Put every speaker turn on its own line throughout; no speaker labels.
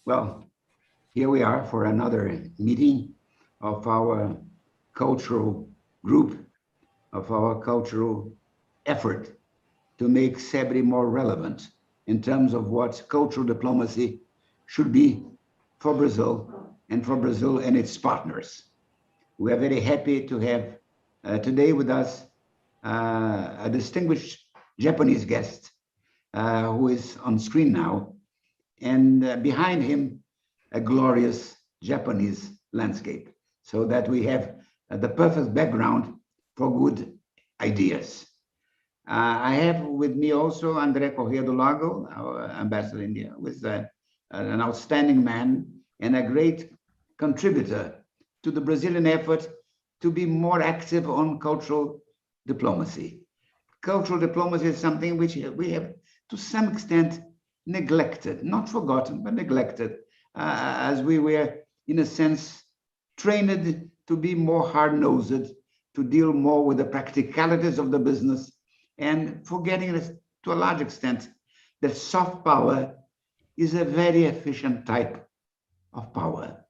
Well, here we are for another meeting of our cultural group, of our cultural effort to make CEBRI more relevant in terms of what cultural diplomacy should be for Brazil and its partners. We are very happy to have today with us a distinguished Japanese guest who is on screen now, and behind him, a glorious Japanese landscape, so that we have the perfect background for good ideas. I have with me also André Corrêa do Lago, our ambassador in India, who is an outstanding man and a great contributor to the Brazilian effort to be more active on cultural diplomacy. Cultural diplomacy is something which we have, to some extent, neglected, not forgotten, but neglected, as we were, in a sense, trained to be more hard-nosed, to deal more with the practicalities of the business, and forgetting to a large extent that soft power is a very efficient type of power,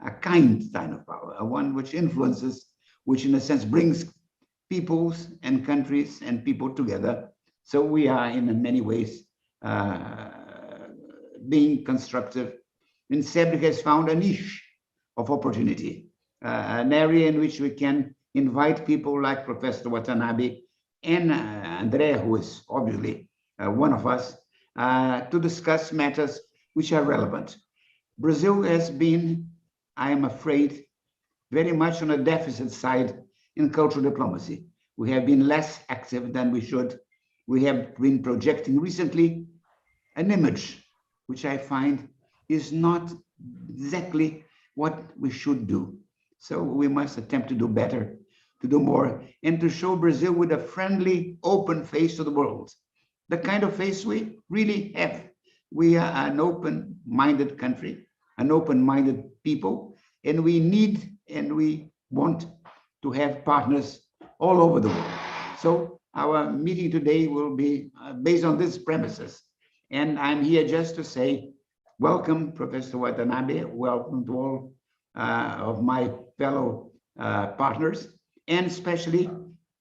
a kind type of power, a one which influences, which in a sense brings peoples and countries and people together. So we are in many ways being constructive. And CEBRI has found a niche of opportunity, an area in which we can invite people like Professor Watanabe and Andrea, who is obviously one of us, to discuss matters which are relevant. Brazil has been, I am afraid, very much on a deficit side in cultural diplomacy. We have been less active than we should. We have been projecting recently an image which I find is not exactly what we should do. So we must attempt to do better, to do more, and to show Brazil with a friendly, open face to the world, the kind of face we really have. We are an open-minded country, an open-minded people, and we need and we want to have partners all over the world. So our meeting today will be based on these premises. And I'm here just to say, welcome, Professor Watanabe, welcome to all of my fellow partners, and especially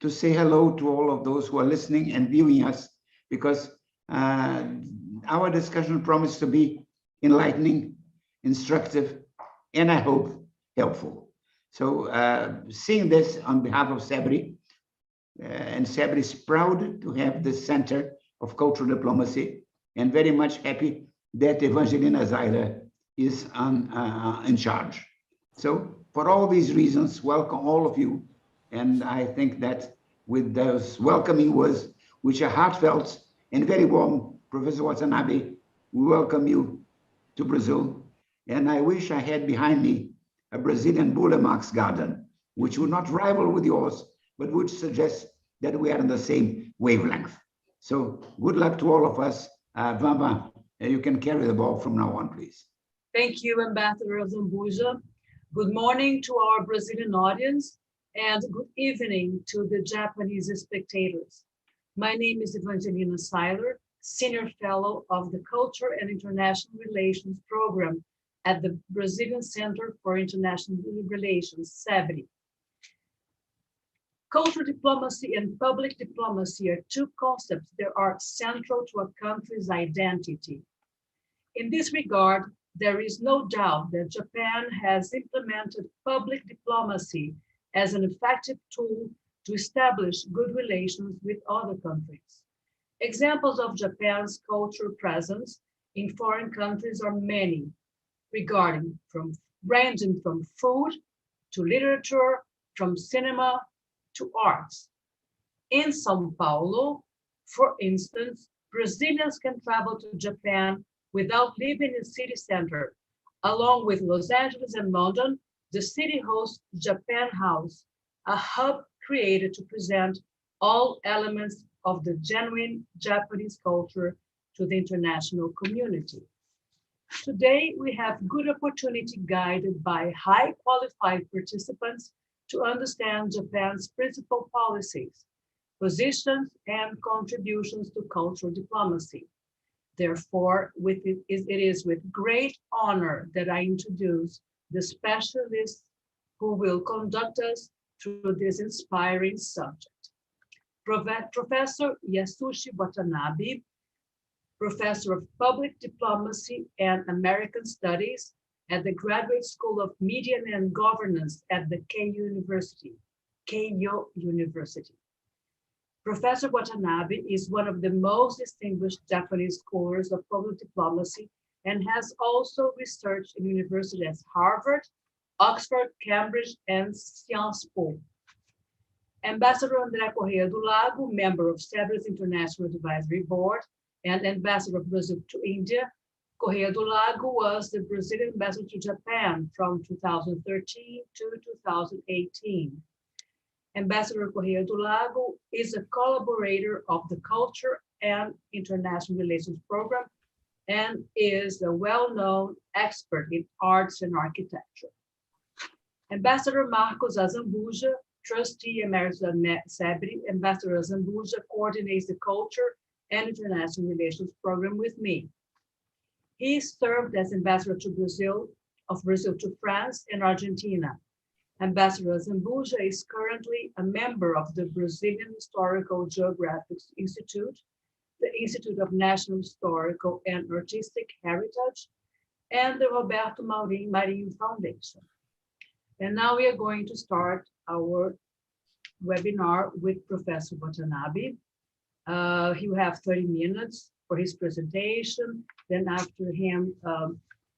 to say hello to all of those who are listening and viewing us, because our discussion promises to be enlightening, instructive, and I hope helpful. So seeing this on behalf of CEBRI, and CEBRI is proud to have the Center of Cultural Diplomacy, and very much happy that Evangelina Zaira is in charge. So for all these reasons, welcome all of you. And I think that with those welcoming words, which are heartfelt and very warm, Professor Watanabe, we welcome you to Brazil. And I wish I had behind me a Brazilian Boulevard's garden, which would not rival with yours, but would suggest that we are on the same wavelength. So good luck to all of us. Vamba, you can carry the ball from now on, please.
Thank you, Ambassador Zambuja. Good morning to our Brazilian audience, and good evening to the Japanese spectators. My name is Evangelina Seiler, Senior Fellow of the Culture and International Relations Program at the Brazilian Center for International Relations, CEBRI. Cultural diplomacy and public diplomacy are two concepts that are central to a country's identity. In this regard, there is no doubt that Japan has implemented public diplomacy as an effective tool to establish good relations with other countries. Examples of Japan's cultural presence in foreign countries are many, ranging from food to literature, from cinema to arts. In São Paulo, for instance, Brazilians can travel to Japan without leaving the city center. Along with Los Angeles and London, the city hosts Japan House, a hub created to present all elements of the genuine Japanese culture to the international community. Today, we have good opportunity guided by high qualified participants to understand Japan's principal policies, positions, and contributions to cultural diplomacy. Therefore, it is with great honor that I introduce the specialists who will conduct us through this inspiring subject. Professor Yasushi Watanabe, Professor of Public Diplomacy and American Studies at the Graduate School of Media and Governance at the Keio University. Professor Watanabe is one of the most distinguished Japanese scholars of public diplomacy and has also researched in universities at Harvard, Oxford, Cambridge, and Sciences Po. Ambassador André Correia do Lago, member of CEBRI's International Advisory Board and Ambassador of Brazil to India, Correia do Lago was the Brazilian ambassador to Japan from 2013 to 2018. Ambassador Correia do Lago is a collaborator of the Culture and International Relations Program and is a well-known expert in arts and architecture. Ambassador Marcos Azambuja, Trustee Emeritus at CEBRI, Ambassador Azambuja coordinates the Culture and International Relations Program with me. He served as Ambassador to Brazil to France and Argentina. Ambassador Azambuja is currently a member of the Brazilian Historical Geographic Institute, the Institute of National Historical and Artistic Heritage, and the Roberto Marinho Foundation. And now we are going to start our webinar with Professor Watanabe. He will have 30 minutes for his presentation. Then after him,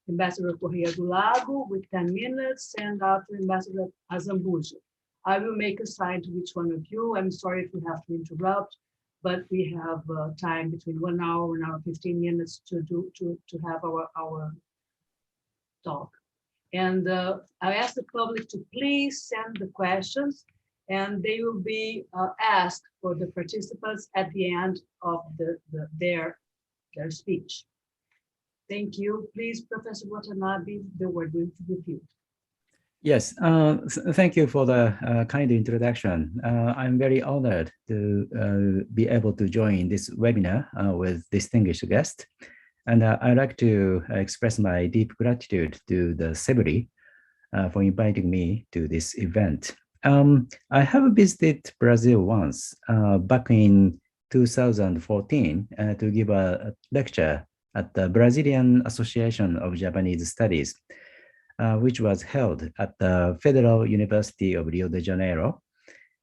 Ambassador Correia do Lago with 10 minutes, and after Ambassador Azambuja. I will make a sign to each one of you. I'm sorry if we have to interrupt, but we have time between 1 hour, 1 hour, 15 minutes to have our talk. And I ask the public to please send the questions, and they will be asked for the participants at the end of their speech. Thank you. Please, Professor Watanabe, the word will be with you.
Yes, thank you for the kind introduction. I'm very honored to be able to join this webinar with distinguished guests. And I'd like to express my deep gratitude to the CEBRI for inviting me to this event. I have visited Brazil once back in 2014 to give a lecture at the Brazilian Association of Japanese Studies, which was held at the Federal University of Rio de Janeiro.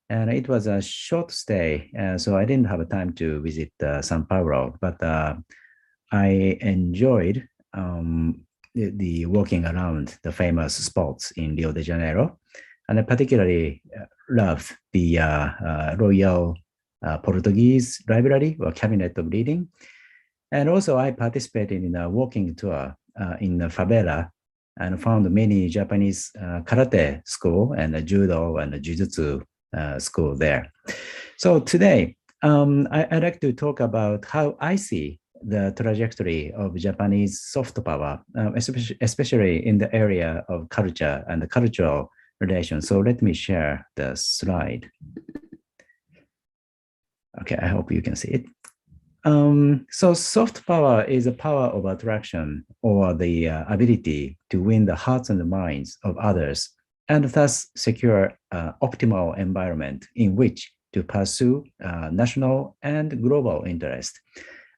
And it was a short stay, so I didn't have time to visit São Paulo, but I enjoyed the walking around the famous spots in Rio de Janeiro, and I particularly loved the Royal Portuguese Library or Cabinet of Reading. And also I participated in a walking tour in the favela and found many Japanese karate school and judo and jujutsu school there. So today, I'd like to talk about how I see the trajectory of Japanese soft power, especially in the area of culture and the cultural relations. So let me share the slide. Okay, I hope you can see it. So soft power is a power of attraction or the ability to win the hearts and the minds of others and thus secure an optimal environment in which to pursue national and global interest.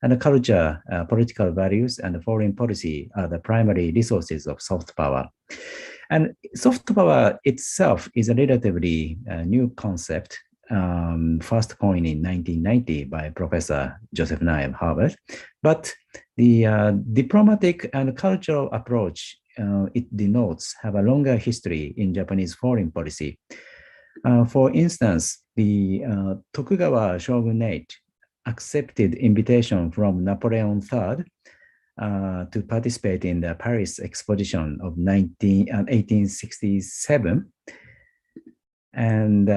And the culture, political values, and foreign policy are the primary resources of soft power. And soft power itself is a relatively new concept, first coined in 1990 by Professor Joseph Nye of Harvard. But the diplomatic and cultural approach it denotes have a longer history in Japanese foreign policy. For instance, the Tokugawa shogunate accepted invitation from Napoleon III to participate in the Paris Exposition of 1867. And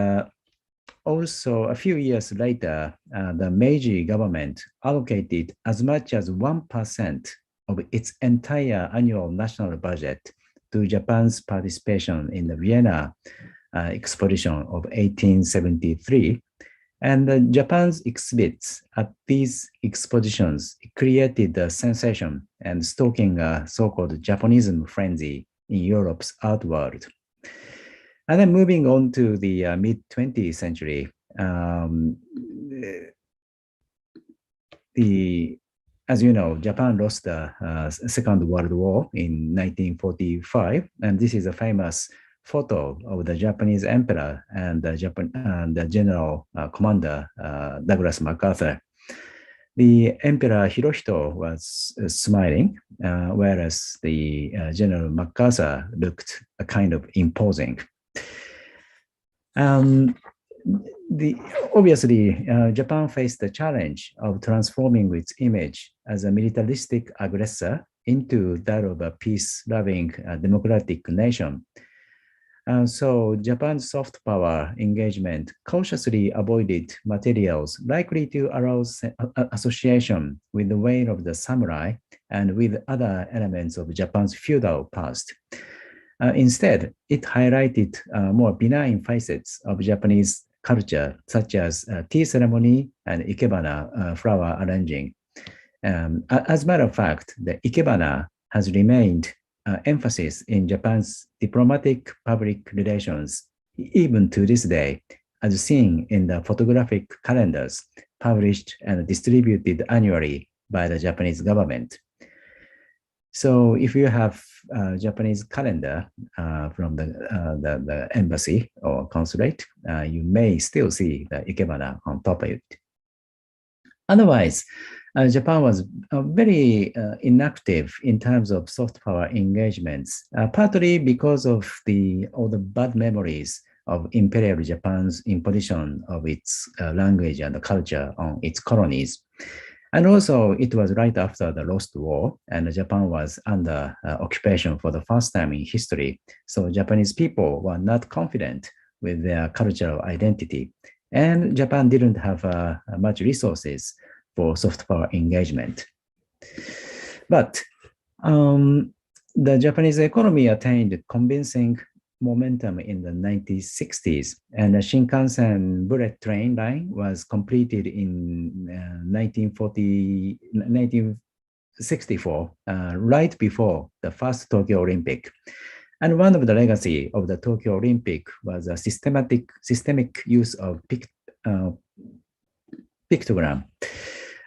also a few years later, the Meiji government allocated as much as 1% of its entire annual national budget to Japan's participation in the Vienna Exposition of 1873. And Japan's exhibits at these expositions created a sensation and stoking a so-called Japanism frenzy in Europe's art world. And then moving on to the mid-20th century, as you know, Japan lost the Second World War in 1945, and this is a famous photo of the Japanese emperor and the general commander Douglas MacArthur. The Emperor Hirohito was smiling, whereas the General MacArthur looked kind of imposing. Obviously, Japan faced the challenge of transforming its image as a militaristic aggressor into that of a peace-loving democratic nation. So Japan's soft power engagement cautiously avoided materials likely to arouse association with the way of the samurai and with other elements of Japan's feudal past. Instead, it highlighted more benign facets of Japanese culture, such as tea ceremony and ikebana flower arranging. As a matter of fact, the ikebana has remained emphasis in Japan's diplomatic public relations, even to this day, as seen in the photographic calendars published and distributed annually by the Japanese government. So if you have a Japanese calendar from the embassy or consulate, you may still see the ikebana on top of it. Otherwise, Japan was very inactive in terms of soft power engagements, partly because of all the bad memories of Imperial Japan's imposition of its language and culture on its colonies. And also, it was right after the Lost War, and Japan was under occupation for the first time in history. So Japanese people were not confident with their cultural identity. And Japan didn't have much resources for soft power engagement. But the Japanese economy attained convincing momentum in the 1960s, and the Shinkansen bullet train line was completed in 1964, right before the first Tokyo Olympic. And one of the legacy of the Tokyo Olympic was a systemic use of pictogram.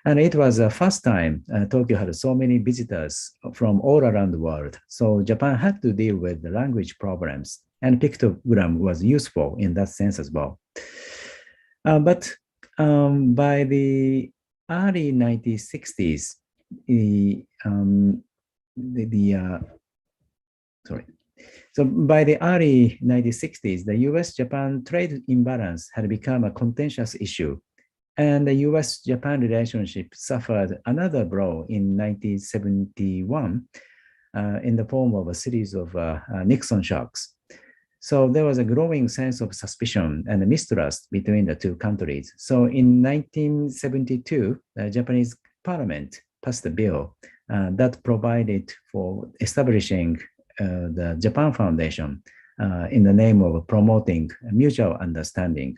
And it was the first time Tokyo had so many visitors from all around the world. So Japan had to deal with the language problems, and pictogram was useful in that sense as well. But by the early 1960s, So by the early 1960s, the US-Japan trade imbalance had become a contentious issue. And the US-Japan relationship suffered another blow in 1971 in the form of a series of Nixon shocks. So there was a growing sense of suspicion and mistrust between the two countries. So in 1972, the Japanese parliament passed a bill that provided for establishing the Japan Foundation in the name of promoting mutual understanding.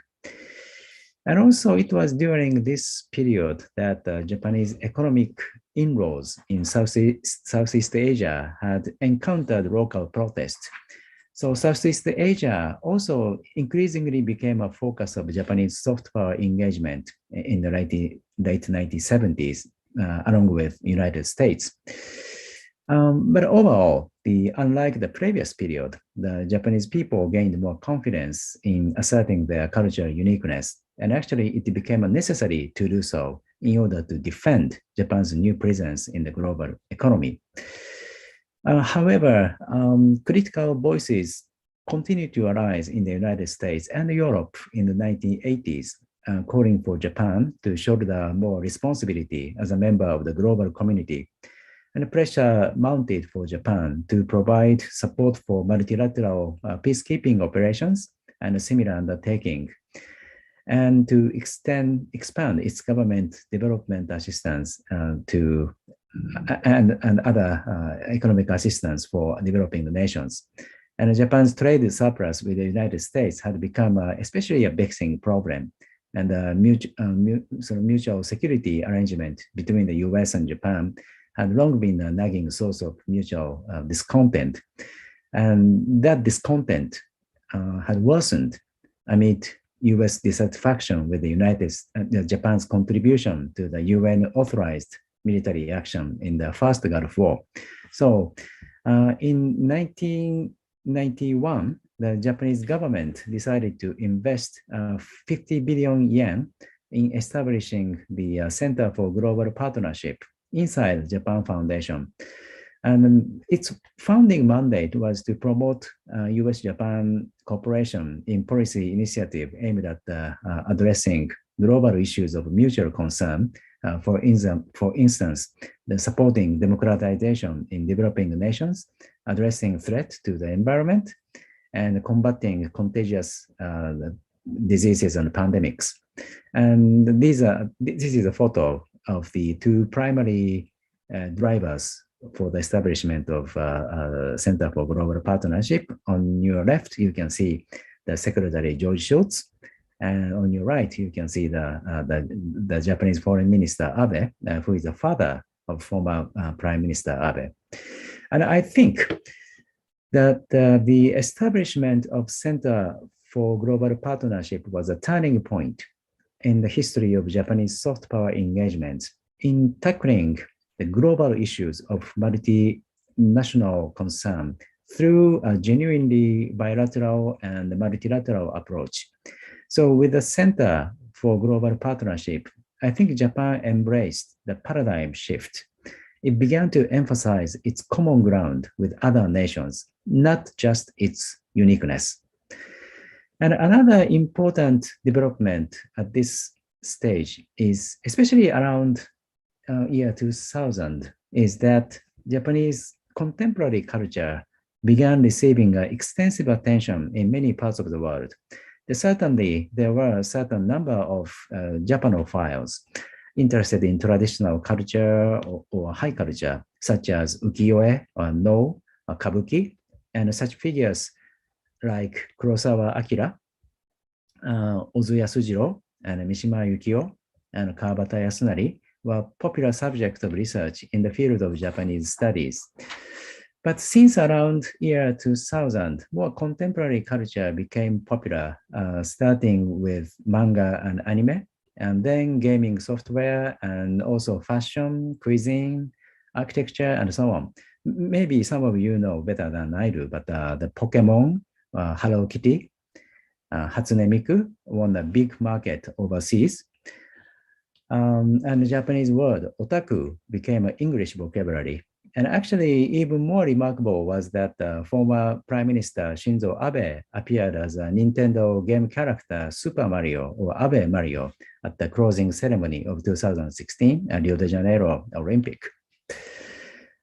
And also, it was during this period that Japanese economic inroads in Southeast Asia had encountered local protests. So Southeast Asia also increasingly became a focus of Japanese soft power engagement in the late 1970s, along with United States. But overall, unlike the previous period, the Japanese people gained more confidence in asserting their cultural uniqueness. And actually, it became necessary to do so in order to defend Japan's new presence in the global economy. However, critical voices continued to arise in the United States and Europe in the 1980s, calling for Japan to shoulder more responsibility as a member of the global community. And pressure mounted for Japan to provide support for multilateral peacekeeping operations and a similar undertaking, and to expand its government development assistance and other economic assistance for developing the nations. And Japan's trade surplus with the United States had become especially a vexing problem. and the mutual security arrangement between the US and Japan had long been a nagging source of mutual discontent. And that discontent had worsened amid US dissatisfaction with the Japan's contribution to the UN authorized military action in the first Gulf War. So in 1991, the Japanese government decided to invest 50 billion yen in establishing the Center for Global Partnership inside Japan Foundation. And its founding mandate was to promote US-Japan cooperation in policy initiative aimed at addressing global issues of mutual concern. For instance, the supporting democratization in developing nations, addressing threats to the environment, and combating contagious diseases and pandemics. And this is a photo of the two primary drivers for the establishment of Center for Global Partnership. On your left, you can see the Secretary George Shultz, and on your right, you can see the Japanese Foreign Minister Abe, who is the father of former Prime Minister Abe. And I think that the establishment of Center for Global Partnership was a turning point in the history of Japanese soft power engagements in tackling the global issues of multinational concern through a genuinely bilateral and multilateral approach. So with the Center for Global Partnership, I think Japan embraced the paradigm shift. It began to emphasize its common ground with other nations, not just its uniqueness. And another important development at this stage is, especially around year 2000, is that Japanese contemporary culture began receiving extensive attention in many parts of the world. Certainly, there were a certain number of Japanophiles interested in traditional culture or high culture, such as ukiyo-e or no, or kabuki, and such figures like Kurosawa Akira, Ozuya Sujiro, and Mishima Yukio, and Kawabata Yasunari were popular subjects of research in the field of Japanese studies. But since around year 2000, more contemporary culture became popular, starting with manga and anime, and then gaming software, and also fashion, cuisine, architecture, and so on. Maybe some of you know better than I do, but the Pokemon, Hello Kitty, Hatsune Miku won a big market overseas. And the Japanese word otaku became an English vocabulary. And actually, even more remarkable was that former Prime Minister Shinzo Abe appeared as a Nintendo game character Super Mario or Abe Mario at the closing ceremony of 2016 Rio de Janeiro Olympic.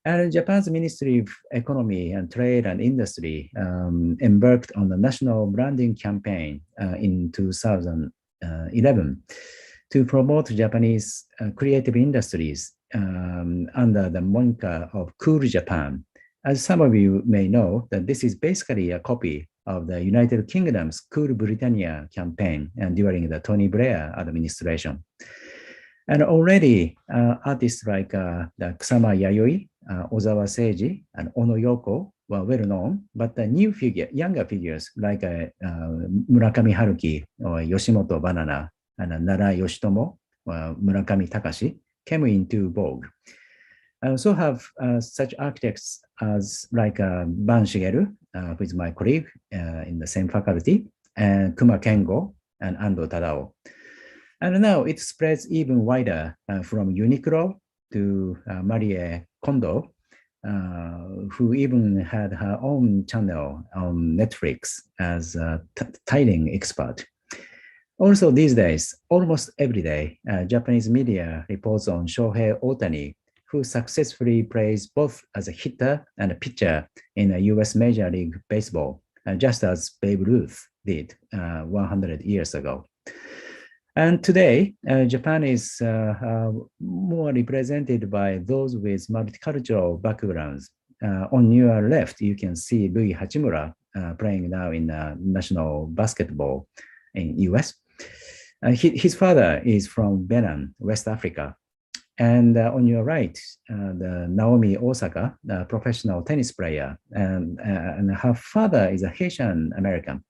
And Japan's Ministry of Economy and Trade and Industry embarked on the national branding campaign in 2011 to promote Japanese creative industries under the moniker of Cool Japan. As some of you may know, that this is basically a copy of the United Kingdom's Cool Britannia campaign and during the Tony Blair administration. And already artists like the Kusama Yayoi, Ozawa Seiji, and Ono Yoko were well known, but the younger figures like Murakami Haruki or Yoshimoto Banana and Nara Yoshitomo or Murakami Takashi came into vogue. I also have such architects as like Ban Shigeru, who is my colleague in the same faculty, and Kuma Kengo and Ando Tadao. And now it spreads even wider from Uniqlo to Marie Kondo, who even had her own channel on Netflix as a tiling expert. Also these days, almost every day, Japanese media reports on Shohei Ohtani, who successfully plays both as a hitter and a pitcher in a US Major League Baseball, just as Babe Ruth did 100 years ago. And today, Japan is more represented by those with multicultural backgrounds. On your left, you can see Rui Hachimura playing now in national basketball in US. His father is from Benin, West Africa. And on your right, the Naomi Osaka, the professional tennis player, and her father is a Haitian American.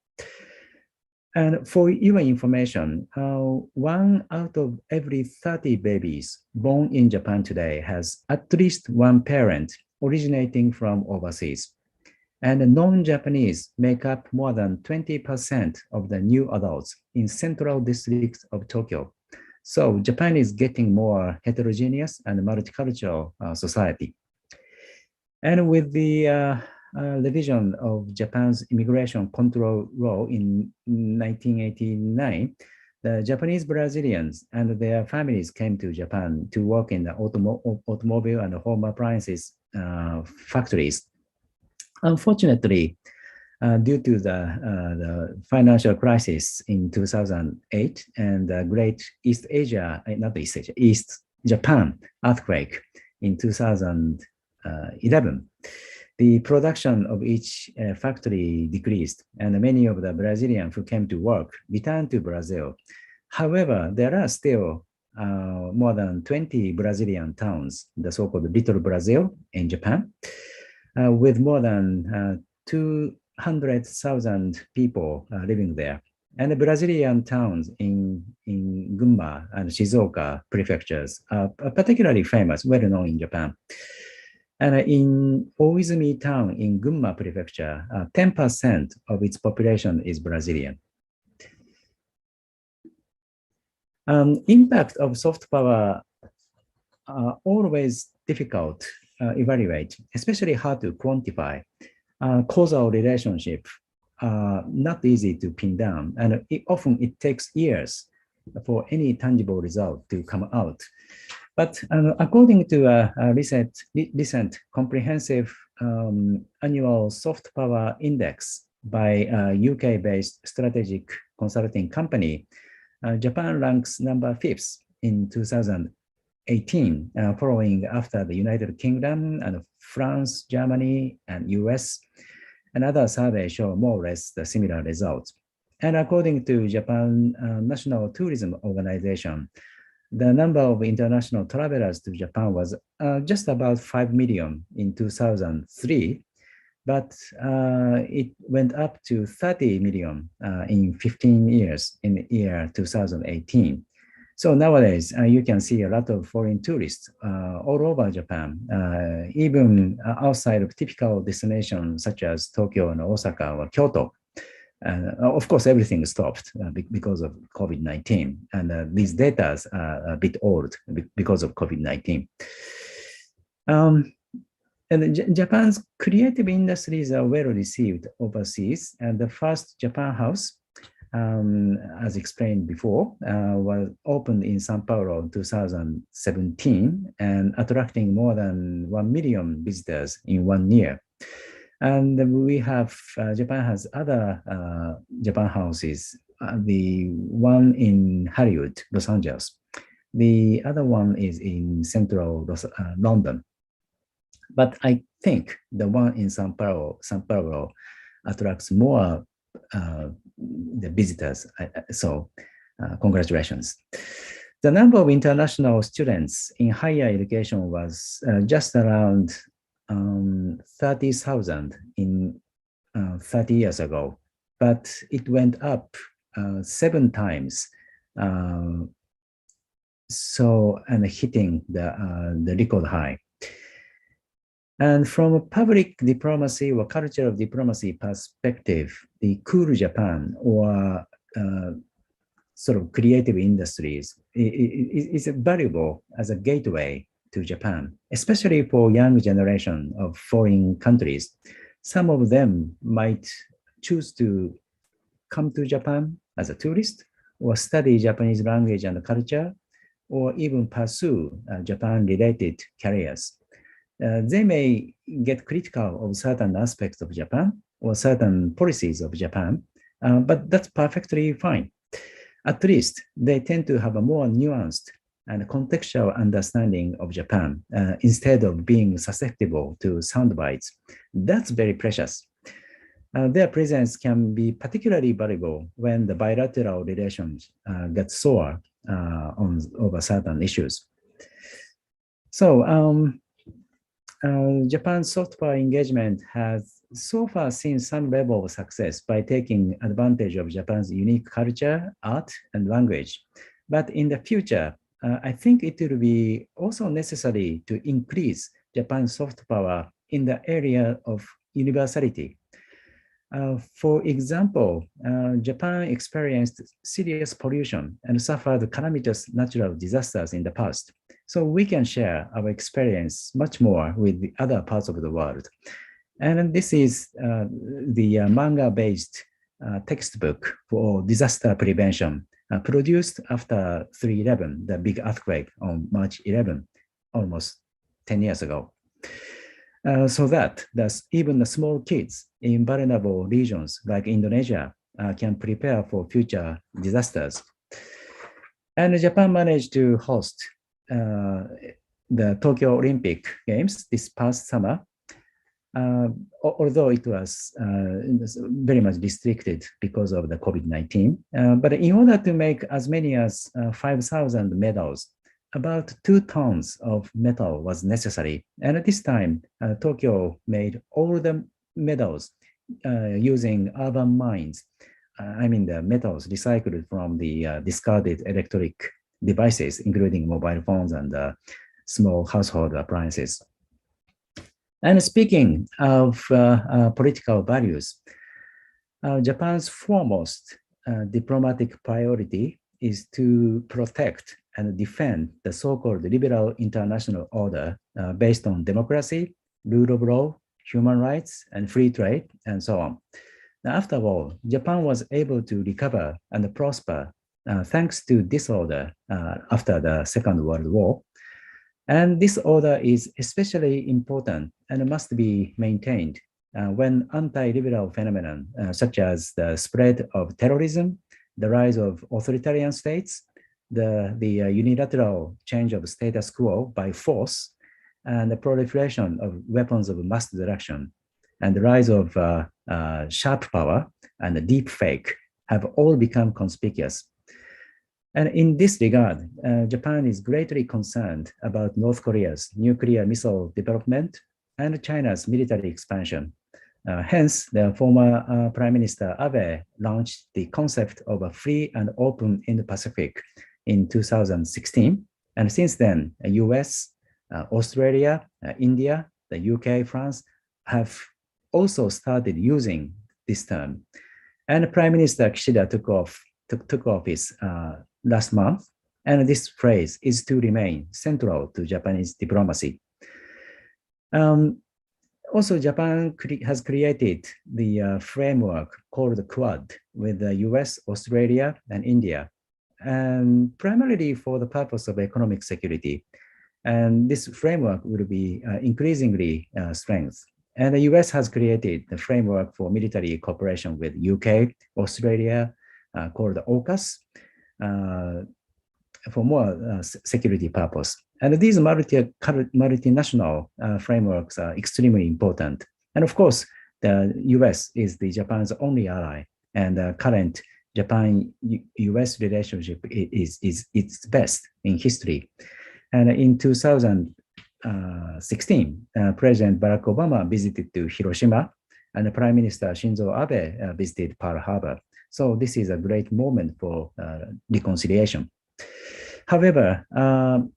And for your information, 1 out of every 30 babies born in Japan today has at least one parent originating from overseas. And non-Japanese make up more than 20% of the new adults in central districts of Tokyo. So Japan is getting more heterogeneous and multicultural society. And with the revision of Japan's immigration control law in 1989, the Japanese Brazilians and their families came to Japan to work in the automobile and home appliances factories. Unfortunately, due to the financial crisis in 2008 and the Great East Japan earthquake in 2011, the production of each factory decreased, and many of the Brazilians who came to work returned to Brazil. However, there are still more than 20 Brazilian towns, the so-called Little Brazil in Japan, with more than 200,000 people living there. And the Brazilian towns in Gunma and Shizuoka prefectures are particularly famous, well known in Japan. And in Oizumi town in Gunma prefecture, 10% of its population is Brazilian. Impact of soft power are always difficult evaluate, especially hard to quantify. Causal relationship are not easy to pin down, and often it takes years for any tangible result to come out. But according to a recent comprehensive annual soft power index by a UK-based strategic consulting company, Japan ranks number 5th in 2018, following after the United Kingdom and France, Germany, and US. And other surveys show more or less the similar results. And according to Japan National Tourism Organization, the number of international travelers to Japan was just about 5 million in 2003, but it went up to 30 million in 15 years in the year 2018. So nowadays, you can see a lot of foreign tourists all over Japan, even outside of typical destinations such as Tokyo and Osaka or Kyoto. Of course, everything stopped because of COVID-19. And these data are a bit old because of COVID-19. And Japan's creative industries are well received overseas. And the first Japan House, as explained before, was opened in Sao Paulo in 2017 and attracting more than 1 million visitors in 1 year. And we have, Japan has other Japan houses, the one in Hollywood, Los Angeles. The other one is in central London. But I think the one in Sao Paulo attracts more the visitors. So congratulations. The number of international students in higher education was just around 30,000 in 30 years ago, but it went up 7 times. So, and hitting the record high. And from a public diplomacy or culture of diplomacy perspective, the Cool Japan or sort of creative industries is valuable as a gateway to Japan, especially for young generation of foreign countries. Some of them might choose to come to Japan as a tourist or study Japanese language and culture, or even pursue Japan-related careers. They may get critical of certain aspects of Japan or certain policies of Japan, but that's perfectly fine. At least they tend to have a more nuanced and contextual understanding of Japan instead of being susceptible to sound bites. That's very precious. Their presence can be particularly valuable when the bilateral relations get sore over certain issues. So Japan's soft power engagement has so far seen some level of success by taking advantage of Japan's unique culture, art, and language. But in the future, I think it will be also necessary to increase Japan's soft power in the area of universality. For example, Japan experienced serious pollution and suffered calamitous natural disasters in the past. So we can share our experience much more with the other parts of the world. And this is the manga-based textbook for disaster prevention produced after 3/11, the big earthquake on March 11, almost 10 years ago. So that even the small kids in vulnerable regions like Indonesia can prepare for future disasters. And Japan managed to host the Tokyo Olympic Games this past summer, although it was very much restricted because of the COVID-19. But in order to make as many as 5,000 medals, about 2 tons of metal was necessary. And at this time, Tokyo made all the medals using urban mines. The metals recycled from the discarded electric devices, including mobile phones and small household appliances. And speaking of political values, Japan's foremost diplomatic priority is to protect and defend the so-called liberal international order based on democracy, rule of law, human rights, and free trade, and so on. Now, after all, Japan was able to recover and prosper thanks to this order after the Second World War. And this order is especially important and must be maintained when anti-liberal phenomena such as the spread of terrorism, the rise of authoritarian states, the unilateral change of status quo by force, and the proliferation of weapons of mass destruction, and the rise of sharp power and the deep fake have all become conspicuous. And in this regard, Japan is greatly concerned about North Korea's nuclear missile development and China's military expansion. Hence, the former Prime Minister Abe launched the concept of a free and open Indo-Pacific in 2016. And since then, the US, Australia, India, the UK, France have also started using this term. And Prime Minister Kishida took office last month, and this phrase is to remain central to Japanese diplomacy. Also, Japan has created the framework called the Quad with the US, Australia, and India, and primarily for the purpose of economic security. And this framework will be increasingly strengthened. And the US has created the framework for military cooperation with UK, Australia, called AUKUS, for more security purpose. And these multinational frameworks are extremely important. And of course, the US is Japan's only ally, and the current Japan-US relationship is its best in history. And in 2016, President Barack Obama visited to Hiroshima, and Prime Minister Shinzo Abe visited Pearl Harbor. So this is a great moment for reconciliation. However,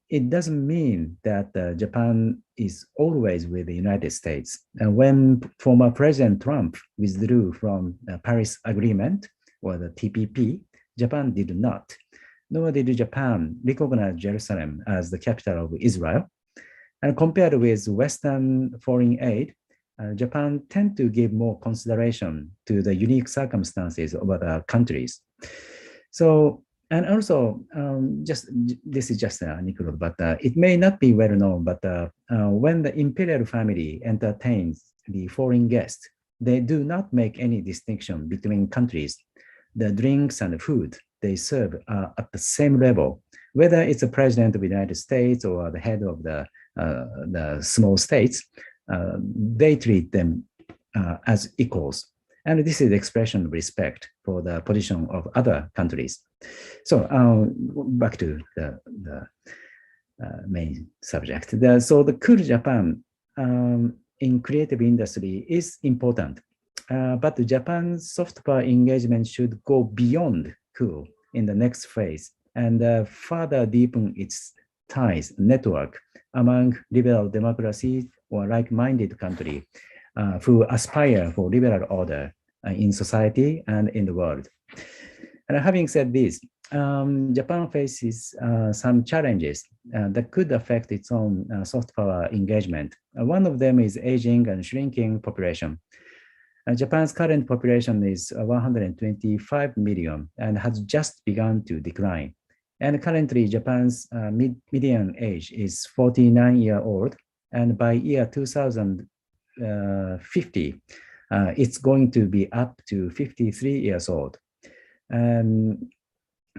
it doesn't mean that Japan is always with the United States. When former President Trump withdrew from the Paris Agreement, or the TPP, Japan did not, nor did Japan recognize Jerusalem as the capital of Israel. And compared with Western foreign aid, Japan tend to give more consideration to the unique circumstances of other countries. So, and also, this is just an anecdote, but it may not be well known, but when the imperial family entertains the foreign guests, they do not make any distinction between countries. The drinks and the food they serve are at the same level, whether it's the president of the United States or the head of the small states. They treat them as equals. And this is the expression of respect for the position of other countries. So back to the main subject. So the Cool Japan in creative industry is important, but Japan's soft power engagement should go beyond cool in the next phase and further deepen its ties, network among liberal democracies or like-minded countries who aspire for liberal order in society and in the world. And having said this, Japan faces some challenges that could affect its own soft power engagement. One of them is aging and shrinking population. Japan's current population is 125 million and has just begun to decline. And currently, Japan's median age is 49-year-old, and by year 2050, it's going to be up to 53 years old.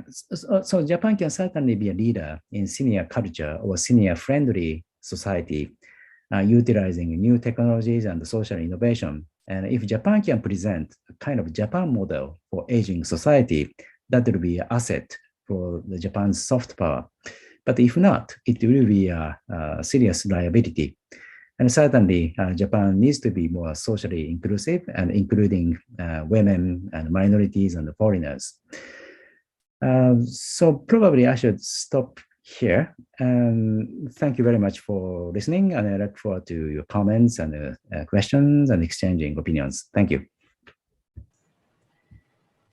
So Japan can certainly be a leader in senior culture or senior friendly society, utilizing new technologies and social innovation. And if Japan can present a kind of Japan model for aging society, that will be an asset for the Japan's soft power. But if not, it will be a serious liability. And certainly, Japan needs to be more socially inclusive and including women and minorities and foreigners. So probably I should stop here. Thank you very much for listening, and I look forward to your comments and questions and exchanging opinions. Thank you.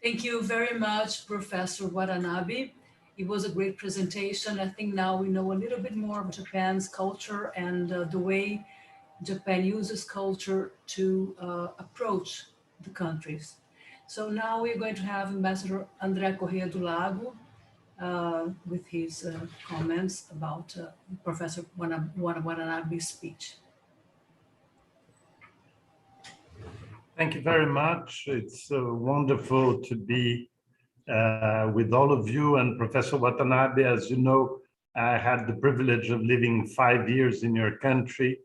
Thank you very much, Professor Watanabe. It was a great presentation. I think now we know a little bit more of Japan's culture and the way Japan uses culture to approach the countries. So now we're going to have Ambassador André Corrêa do Lago with his comments about Professor Watanabe's speech.
Thank you very much. It's wonderful to be with all of you and Professor Watanabe. As you know, I had the privilege of living 5 years in your country.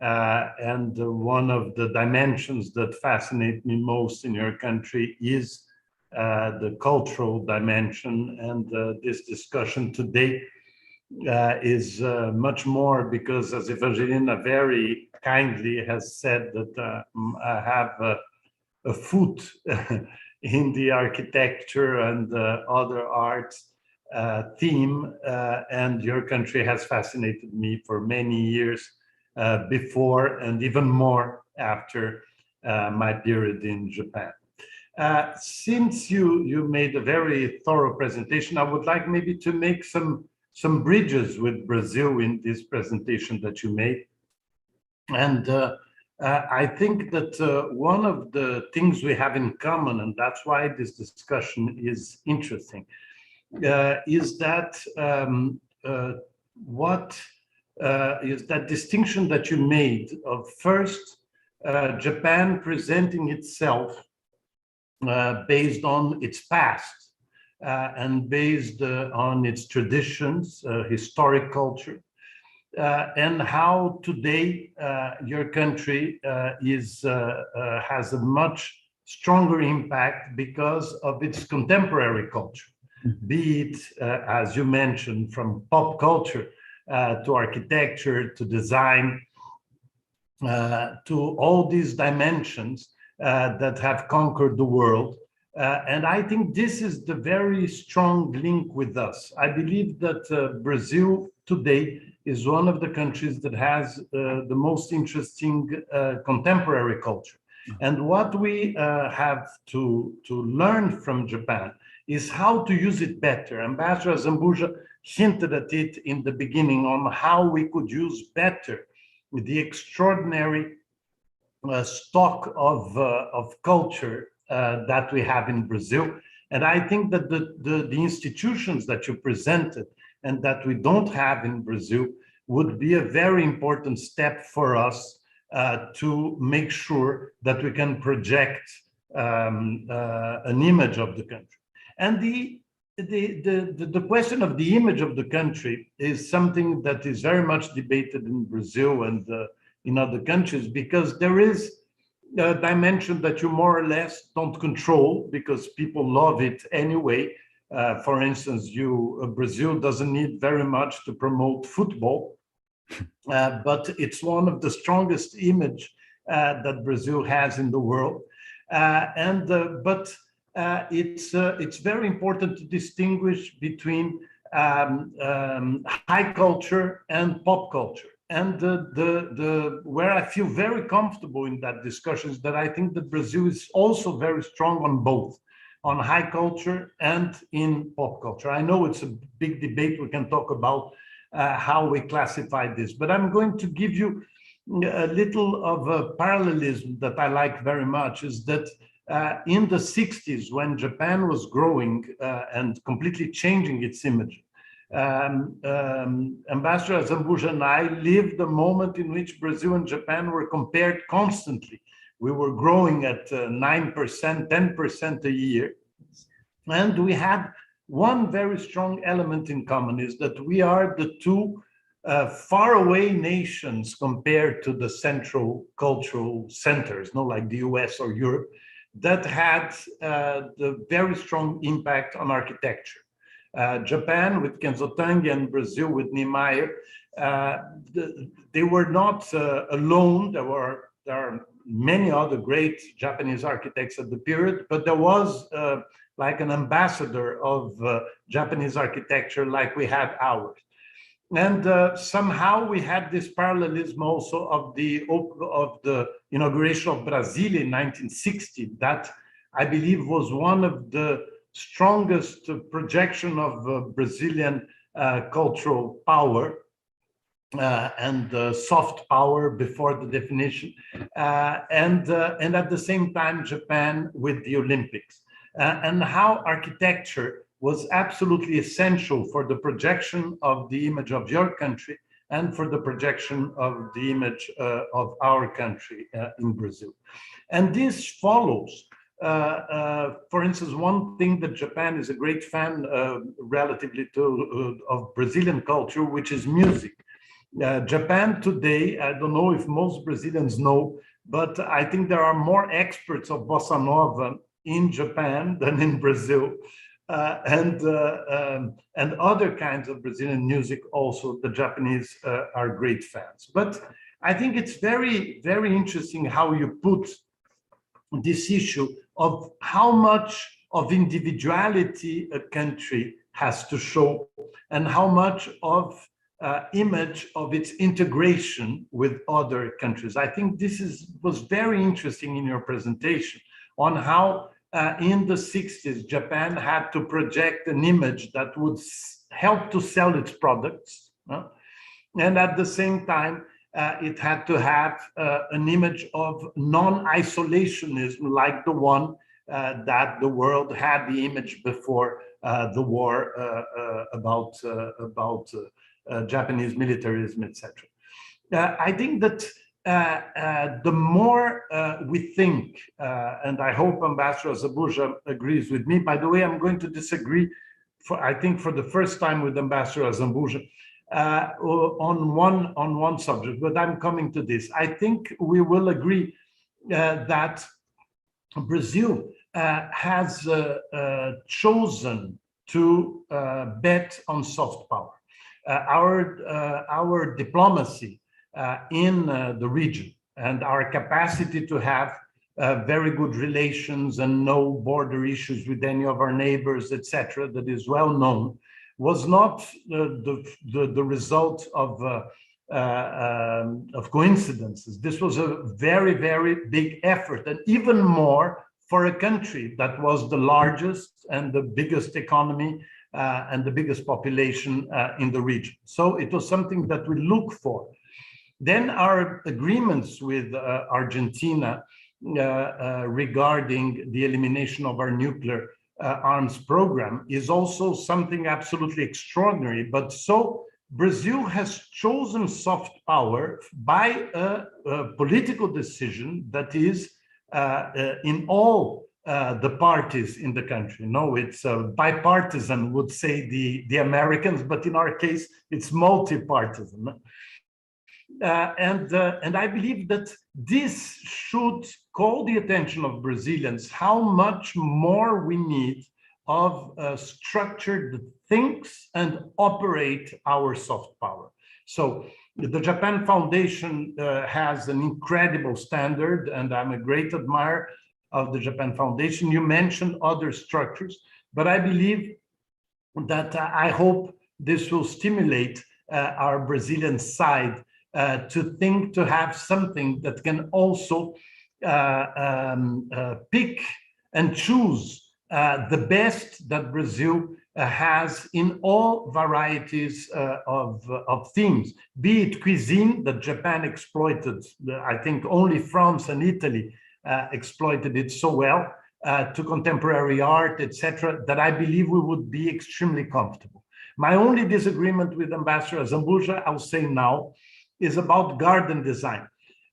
And one of the dimensions that fascinate me most in your country is the cultural dimension. And this discussion today is much more because, as Evangelina very kindly has said, that I have a foot in the architecture and other arts theme, and your country has fascinated me for many years before and even more after my period in Japan. Since you made a very thorough presentation, I would like maybe to make some bridges with Brazil in this presentation that you made. And I think that one of the things we have in common, and that's why this discussion is interesting, is that is that distinction that you made of first Japan presenting itself based on its past and based on its traditions, historic culture, and how today your country has a much stronger impact because of its contemporary culture, be it, as you mentioned, from pop culture to architecture, to design, to all these dimensions that have conquered the world. And I think this is the very strong link with us. I believe that Brazil today is one of the countries that has the most interesting contemporary culture. And what we have to learn from Japan is how to use it better. Ambassador Zambuja hinted at it in the beginning on how we could use better the extraordinary stock of culture that we have in Brazil. And I think that the institutions that you presented and that we don't have in Brazil would be a very important step for us to make sure that we can project an image of the country. And the question of the image of the country is something that is very much debated in Brazil and in other countries, because there is dimension that you more or less don't control because people love it anyway. For instance, Brazil doesn't need very much to promote football, but it's one of the strongest image that Brazil has in the world. But it's very important to distinguish between high culture and pop culture. And where I feel very comfortable in that discussion is that I think that Brazil is also very strong on both, on high culture and in pop culture. I know it's a big debate. We can talk about how we classify this, but I'm going to give you a little of a parallelism that I like very much, is that in the 60s, when Japan was growing and completely changing its image, Ambassador Zambuja and I lived the moment in which Brazil and Japan were compared constantly. We were growing at 9%, 10% a year. And we had one very strong element in common, is that we are the two faraway nations compared to the central cultural centers, like the US or Europe, that had the very strong impact on architecture. Japan with Kenzo Tange and Brazil with Niemeyer, they were not alone. There are many other great Japanese architects at the period, but there was like an ambassador of Japanese architecture like we had ours. And somehow we had this parallelism also of the inauguration of Brasilia in 1960, that I believe was one of the strongest projection of Brazilian cultural power and soft power before the definition, and at the same time Japan with the Olympics, and how architecture was absolutely essential for the projection of the image of your country and for the projection of the image of our country in Brazil. And this follows, for instance, one thing that Japan is a great fan relatively to of Brazilian culture, which is music. Japan today, I don't know if most Brazilians know, but I think there are more experts of bossa nova in Japan than in Brazil. And other kinds of Brazilian music also, the Japanese are great fans. But I think it's very, very interesting how you put this issue of how much of individuality a country has to show and how much of image of its integration with other countries. I think this was very interesting in your presentation on how in the 60s, Japan had to project an image that would help to sell its products. And at the same time, it had to have an image of non-isolationism, like the one that the world had the image before the war about Japanese militarism, etc. I think that the more we think, and I hope Ambassador Zambuja agrees with me. By the way, I'm going to disagree, I think for the first time with Ambassador Zambuja on one subject, but I'm coming to this. I think we will agree that Brazil has chosen to bet on soft power. Our diplomacy in the region and our capacity to have very good relations and no border issues with any of our neighbors, etc., that is well known, was not the result of coincidences. This was a very, very big effort, and even more for a country that was the largest and the biggest economy and the biggest population in the region. So it was something that we look for. Then our agreements with Argentina regarding the elimination of our nuclear arms program is also something absolutely extraordinary. But so Brazil has chosen soft power by a political decision that is in all the parties in the country. No, it's bipartisan, would say the Americans, but in our case, it's multi-partisan. And I believe that this should call the attention of Brazilians how much more we need of a structure that thinks and operate our soft power. So the Japan Foundation has an incredible standard, and I'm a great admirer of the Japan Foundation. You mentioned other structures, but I believe that I hope this will stimulate our Brazilian side to think, to have something that can also pick and choose the best that Brazil has in all varieties of themes, be it cuisine that Japan exploited. I think only France and Italy exploited it so well, to contemporary art, etc., that I believe we would be extremely comfortable. My only disagreement with Ambassador Zambuja, I'll say now, is about garden design.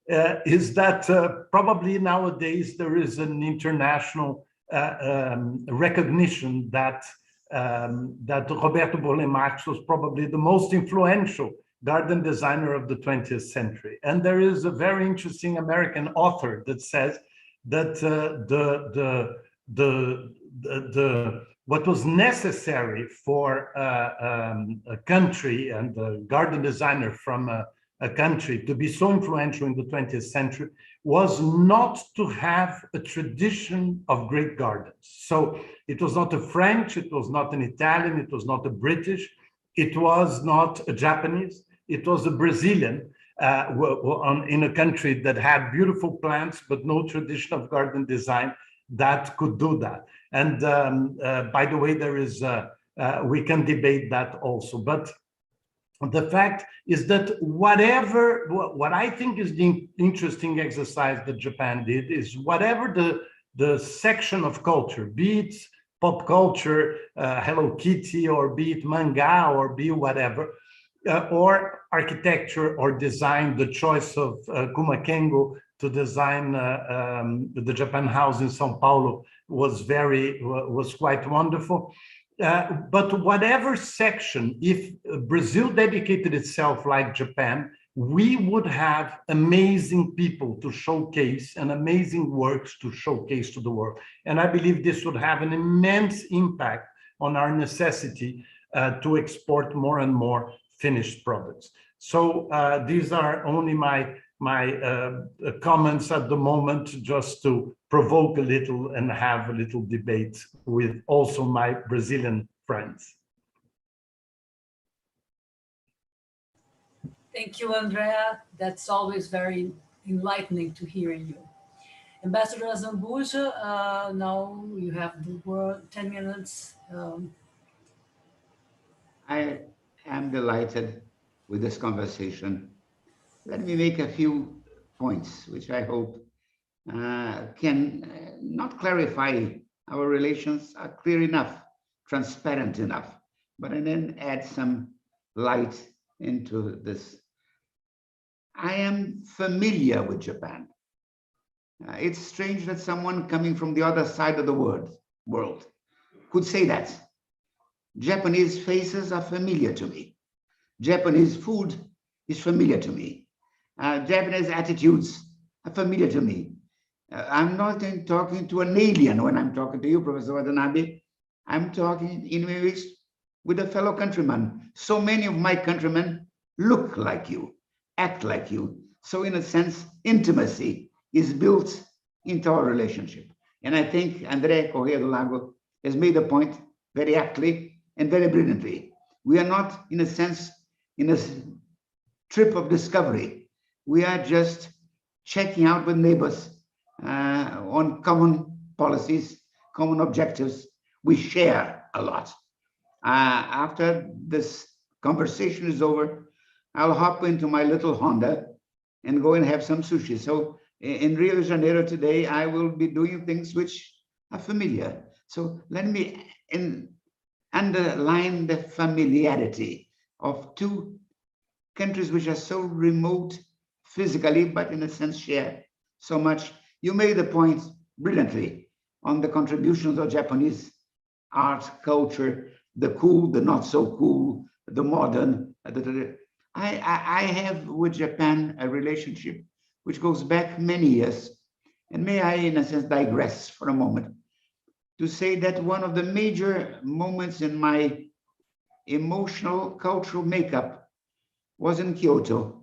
Is that probably nowadays there is an international recognition that Roberto Burle Marx was probably the most influential garden designer of the 20th century. And there is a very interesting American author that says that what was necessary for a country and a garden designer from a country to be so influential in the 20th century was not to have a tradition of great gardens. So it was not a French, it was not an Italian, it was not a British, it was not a Japanese, it was a Brazilian in a country that had beautiful plants, but no tradition of garden design that could do that. And by the way, there is, we can debate that also, but the fact is that what I think is the interesting exercise that Japan did is whatever the section of culture, be it pop culture, Hello Kitty, or be it manga, or be whatever, or architecture or design, the choice of Kuma Kengo to design the Japan House in São Paulo was quite wonderful. But whatever section, if Brazil dedicated itself like Japan, we would have amazing people to showcase and amazing works to showcase to the world. And I believe this would have an immense impact on our necessity to export more and more finished products. So these are only my comments at the moment, just to provoke a little and have a little debate with also my Brazilian friends.
Thank you, Andrea. That's always very enlightening to hear you. Ambassador Zambuja, now you have the word, 10 minutes.
I am delighted with this conversation. Let me make a few points, which I hope can not clarify our relations are clear enough, transparent enough, but and then add some light into this. I am familiar with Japan. It's strange that someone coming from the other side of the world could say that. Japanese faces are familiar to me. Japanese food is familiar to me. Japanese attitudes are familiar to me. I'm not talking to an alien when I'm talking to you, Professor Watanabe. I'm talking in ways with a fellow countryman. So many of my countrymen look like you, act like you. So in a sense, intimacy is built into our relationship. And I think André Correa do Lago has made a point very aptly and very brilliantly. We are not, in a sense, in a trip of discovery. We are just checking out with neighbors on common policies, common objectives. We share a lot. After this conversation is over, I'll hop into my little Honda and go and have some sushi. So in Rio de Janeiro today, I will be doing things which are familiar. So let me underline the familiarity of two countries which are so remote physically, but in a sense share so much. You made the point brilliantly on the contributions of Japanese art, culture, the cool, the not so cool, the modern. I have with Japan a relationship which goes back many years. And may I, in a sense, digress for a moment to say that one of the major moments in my emotional, cultural makeup was in Kyoto.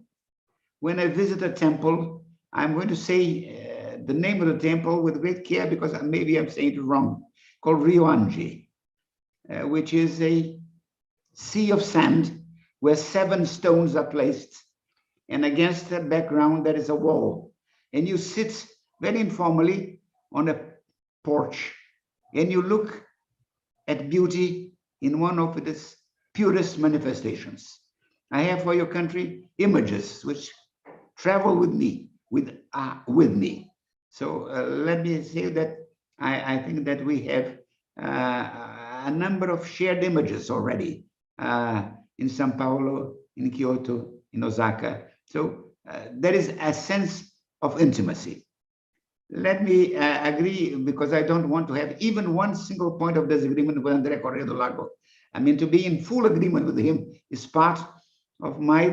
When I visit a temple, I'm going to say the name of the temple with great care because maybe I'm saying it wrong, called Ryoanji, which is a sea of sand where 7 stones are placed, and against the background there is a wall. And you sit very informally on a porch, and you look at beauty in one of its purest manifestations. I have for your country images which travel with me, with me. So let me say that I think that we have a number of shared images already in São Paulo, in Kyoto, in Osaka. So there is a sense of intimacy. Let me agree, because I don't want to have even one single point of disagreement with André Correa do Lago. I mean, to be in full agreement with him is part of my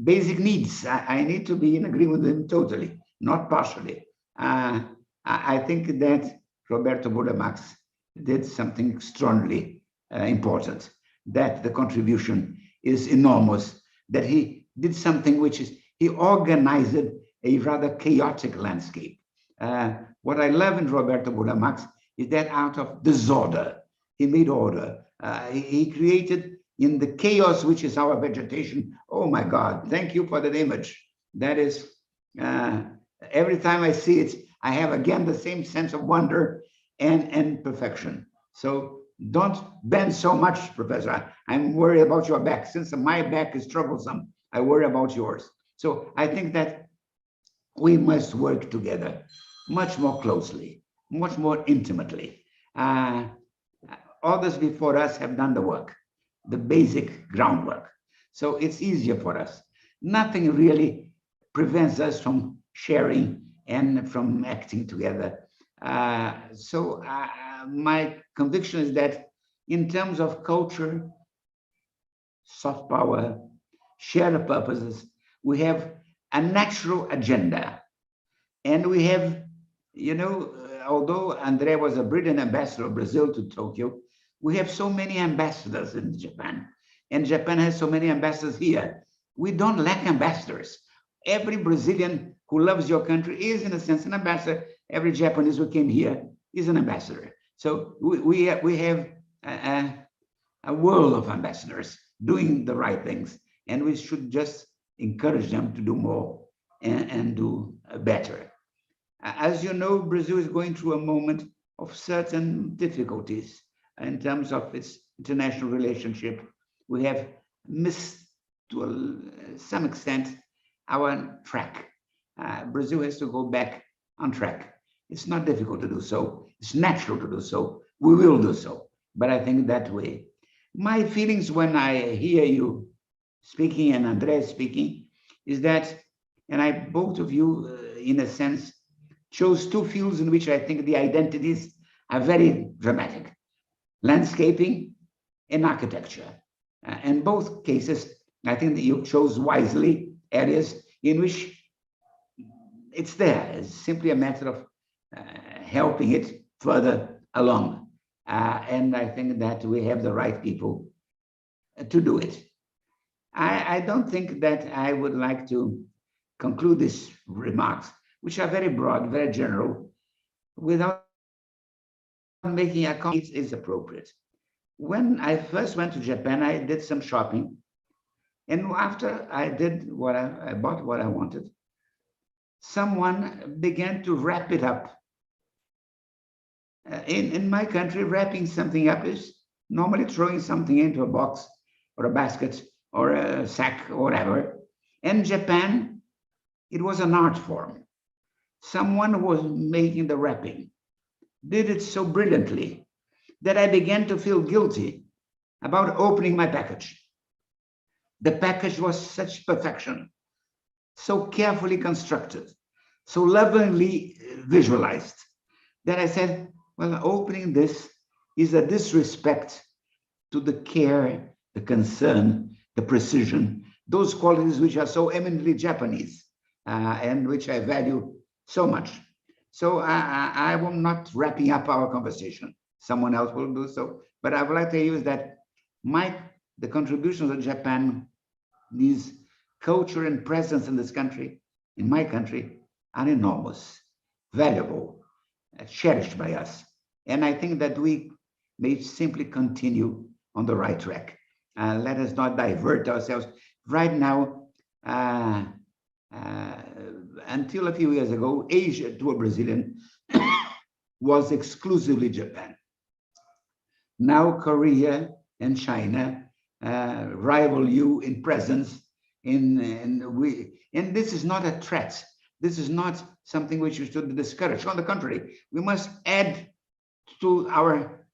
basic needs. I need to be in agreement with him totally, not partially. I think that Roberto Budamax did something extraordinarily important, that the contribution is enormous, that he did something which is, he organized a rather chaotic landscape. What I love in Roberto Budamax is that out of disorder, he made order. He created in the chaos, which is our vegetation. Oh my God, thank you for that image. That is, every time I see it, I have again the same sense of wonder and perfection. So don't bend so much, Professor. I'm worried about your back. Since my back is troublesome, I worry about yours. So I think that we must work together much more closely, much more intimately. Others before us have done the work, the basic groundwork. So it's easier for us. Nothing really prevents us from sharing and from acting together. My conviction is that in terms of culture, soft power, shared purposes, we have a natural agenda. And we have, you know, although André was a brilliant ambassador of Brazil to Tokyo, we have so many ambassadors in Japan, and Japan has so many ambassadors here. We don't lack ambassadors. Every Brazilian who loves your country is, in a sense, an ambassador. Every Japanese who came here is an ambassador. So we have a world of ambassadors doing the right things, and we should just encourage them to do more and do better. As you know, Brazil is going through a moment of certain difficulties in terms of its international relationship. We have missed, to some extent, our track. Brazil has to go back on track. It's not difficult to do so. It's natural to do so. We will do so. But I think that way. My feelings when I hear you speaking and André speaking is that, and both of you, in a sense, chose 2 fields in which I think the identities are very dramatic: landscaping and architecture. In both cases, I think that you chose wisely areas in which it's there. It's simply a matter of helping it further along. And I think that we have the right people to do it. I don't think that I would like to conclude these remarks, which are very broad, very general, without making a comment is appropriate. When I first went to Japan, I did some shopping. And after I did I bought what I wanted, someone began to wrap it up. In my country, wrapping something up is normally throwing something into a box or a basket or a sack or whatever. In Japan, it was an art form. Someone was making the wrapping, did it so brilliantly that I began to feel guilty about opening my package. The package was such perfection, so carefully constructed, so lovingly visualized, that I said, well, opening this is a disrespect to the care, the concern, the precision, those qualities which are so eminently Japanese and which I value so much. So I will not wrapping up our conversation. Someone else will do so. But I would like to use that the contributions of Japan, these culture and presence in this country, in my country, are enormous, valuable, cherished by us. And I think that we may simply continue on the right track. Let us not divert ourselves. Right now, until a few years ago, Asia to a Brazilian was exclusively Japan. Now Korea and China rival you in presence, and this is not a threat. This is not something which we should discourage. On the contrary, we must add to our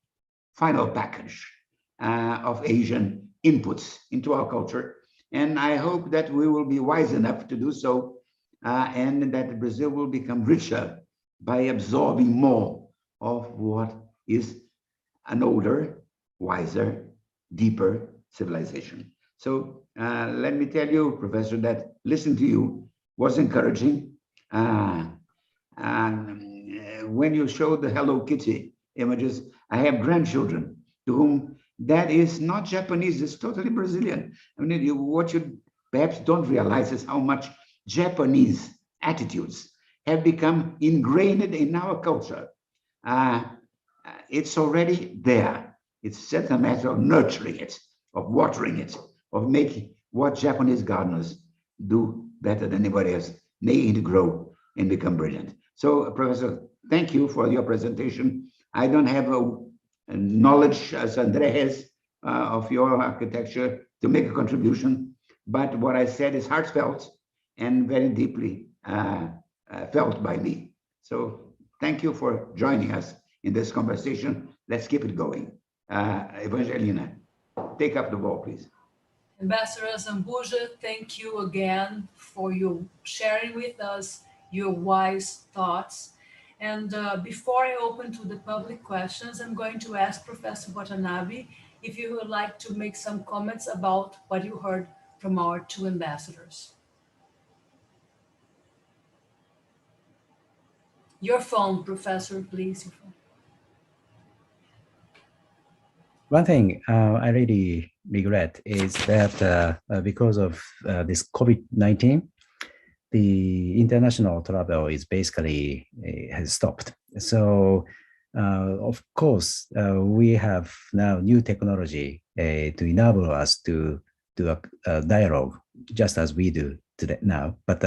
final package of Asian inputs into our culture. And I hope that we will be wise enough to do so, and that Brazil will become richer by absorbing more of what is an older, wiser, deeper civilization. So let me tell you, Professor, that listening to you was encouraging. When you showed the Hello Kitty images, I have grandchildren to whom that is not Japanese, it's totally Brazilian. I mean, what you perhaps don't realize is how much Japanese attitudes have become ingrained in our culture. It's already there. It's just a matter of nurturing it, of watering it, of making what Japanese gardeners do better than anybody else, making it grow and become brilliant. So, Professor, thank you for your presentation. I don't have a knowledge as André has of your architecture to make a contribution, but what I said is heartfelt and very deeply felt by me. So thank you for joining us in this conversation. Let's keep it going. Evangelina, take up the ball, please.
Ambassador Zambuja, thank you again for your sharing with us your wise thoughts. And before I open to the public questions, I'm going to ask Professor Watanabe if you would like to make some comments about what you heard from our two ambassadors. Your phone, Professor, please. Your phone.
One thing I really regret is that because of this COVID-19, the international travel is basically has stopped. So, of course, we have now new technology to enable us to do a dialogue, just as we do today now. But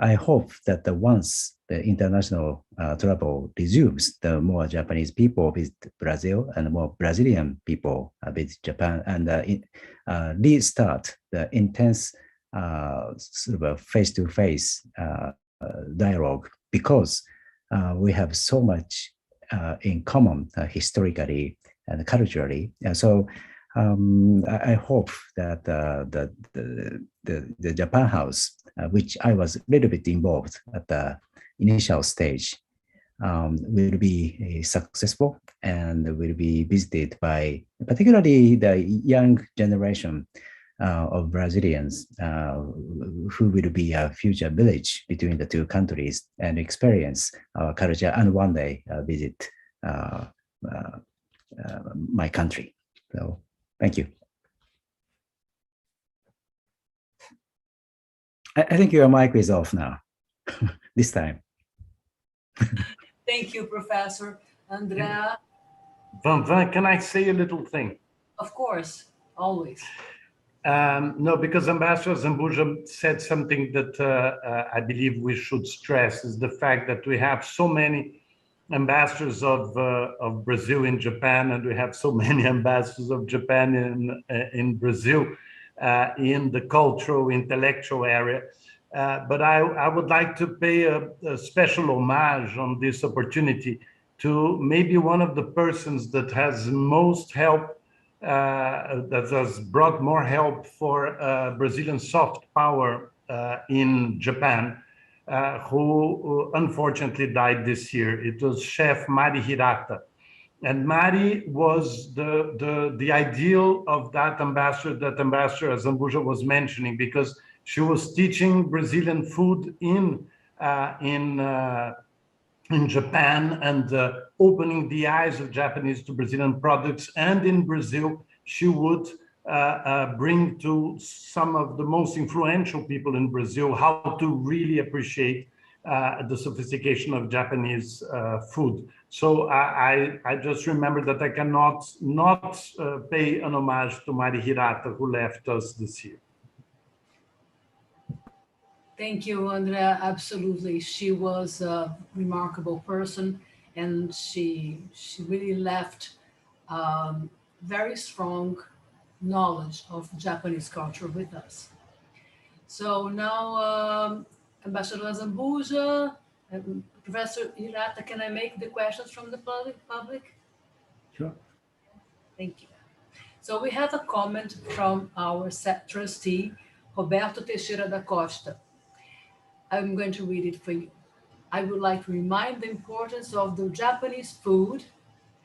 I hope that once the international travel resumes, the more Japanese people visit Brazil and more Brazilian people visit Japan, and restart the intense sort of face-to-face dialogue, because we have so much in common historically and culturally. And so I hope that the Japan House, which I was a little bit involved at the initial stage, will be successful and will be visited by particularly the young generation of Brazilians who will be a future village between the two countries and experience our culture and one day visit my country. So thank you. I think your mic is off now, this time.
Thank you, Professor. Andrea?
Van, can I say a little thing?
Of course, always.
No, because Ambassador Zambuja said something that I believe we should stress, is the fact that we have so many ambassadors of Brazil in Japan, and we have so many ambassadors of Japan in Brazil in the cultural, intellectual area. But I would like to pay a special homage on this opportunity to maybe one of the persons that has most help, that has brought more help for Brazilian soft power in Japan, who unfortunately died this year. It was Chef Mari Hirata, And Mari was the ideal of that Ambassador Azambuja was mentioning, because she was teaching Brazilian food in Japan and opening the eyes of Japanese to Brazilian products. And in Brazil, she would bring to some of the most influential people in Brazil how to really appreciate the sophistication of Japanese food. So I just remember that I cannot not pay an homage to Mari Hirata, who left us this year.
Thank you, Andrea. Absolutely. She was a remarkable person, and she really left very strong knowledge of Japanese culture with us. So now, Ambassador Azambuja, Professor Hirata, can I make the questions from the public?
Sure.
Thank you. So we have a comment from our trustee, Roberto Teixeira da Costa. I'm going to read it for you. I would like to remind the importance of the Japanese food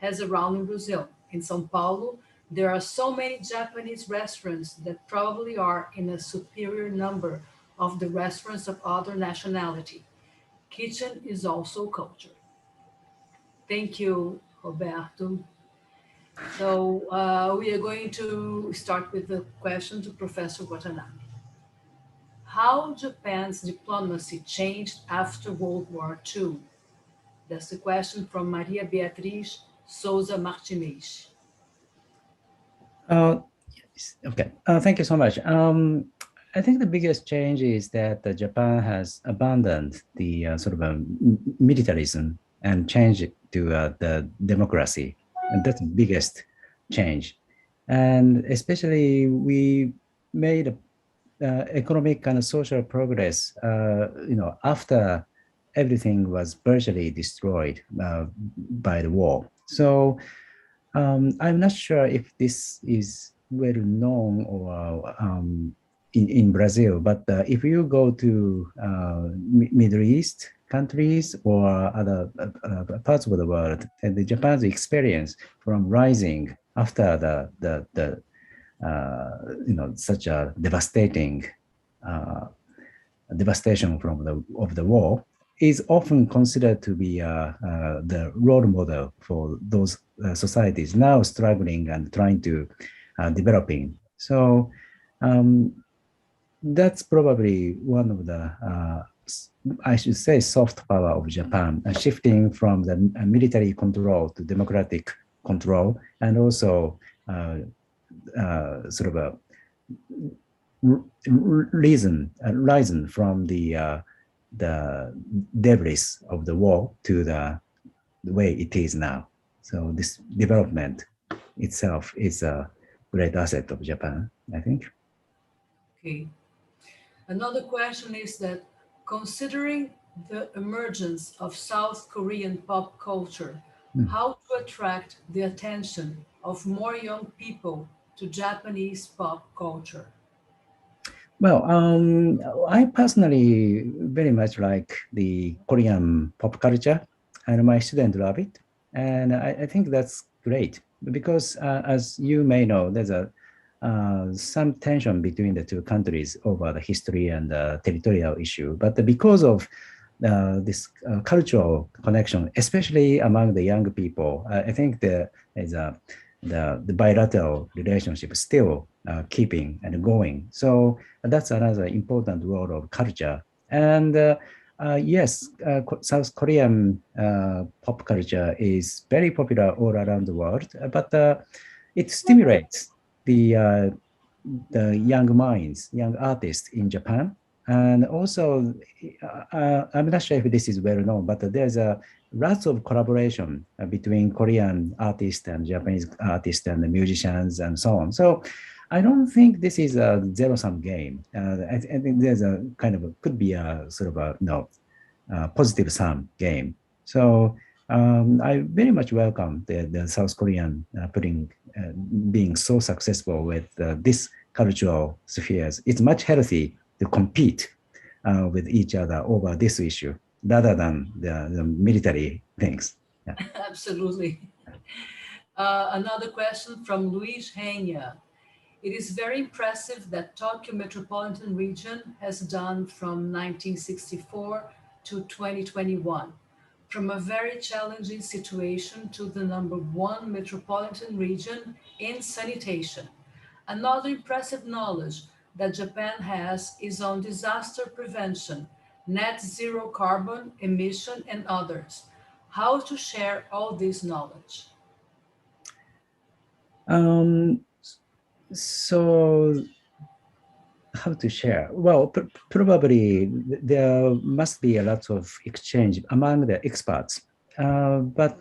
as around in Brazil. In São Paulo, there are so many Japanese restaurants that probably are in a superior number of the restaurants of other nationality. Kitchen is also culture. Thank you, Roberto. So we are going to start with the question to Professor Watanabe. How Japan's diplomacy changed after World War II? That's the question from Maria Beatriz Souza Martinez.
Okay, thank you so much. I think the biggest change is that Japan has abandoned the sort of militarism and changed it to the democracy. And that's the biggest change. And especially we made economic and social progress, after everything was virtually destroyed by the war. So I'm not sure if this is well known or in Brazil, but if you go to Middle East countries or other parts of the world, and the Japan's experience from rising after such a devastating devastation of the war is often considered to be the role model for those societies now struggling and trying to developing. So that's probably one of the, I should say, soft power of Japan, shifting from the military control to democratic control, and also sort of a reason from the debris of the war to the way it is now. So this development itself is a great asset of Japan, I think.
Okay. Another question is that considering the emergence of South Korean pop culture, how to attract the attention of more young people to Japanese pop culture?
Well, I personally very much like the Korean pop culture, and my students love it. And I think that's great because, as you may know, there's some tension between the two countries over the history and the territorial issue. But because of this cultural connection, especially among the young people, I think the bilateral relationship still keeping and going. So that's another important role of culture. And yes, South Korean pop culture is very popular all around the world, but it stimulates the young minds, young artists in Japan. And also, I'm not sure if this is well known, but there's lots of collaboration between Korean artists and Japanese artists and the musicians and so on. So I don't think this is a zero-sum game. I think there's a kind of could be a sort of a positive sum game. So I very much welcome the South Korean being so successful with this cultural spheres. It's much healthy to compete with each other over this issue rather than the military things. Yeah.
Absolutely. Another question from Luis Renia. It is very impressive that Tokyo Metropolitan Region has done from 1964 to 2021, from a very challenging situation to the #1 metropolitan region in sanitation. Another impressive knowledge that Japan has is on disaster prevention, net zero carbon emission, and others. How to share all this knowledge?
So how to share? Well, probably there must be a lot of exchange among the experts, but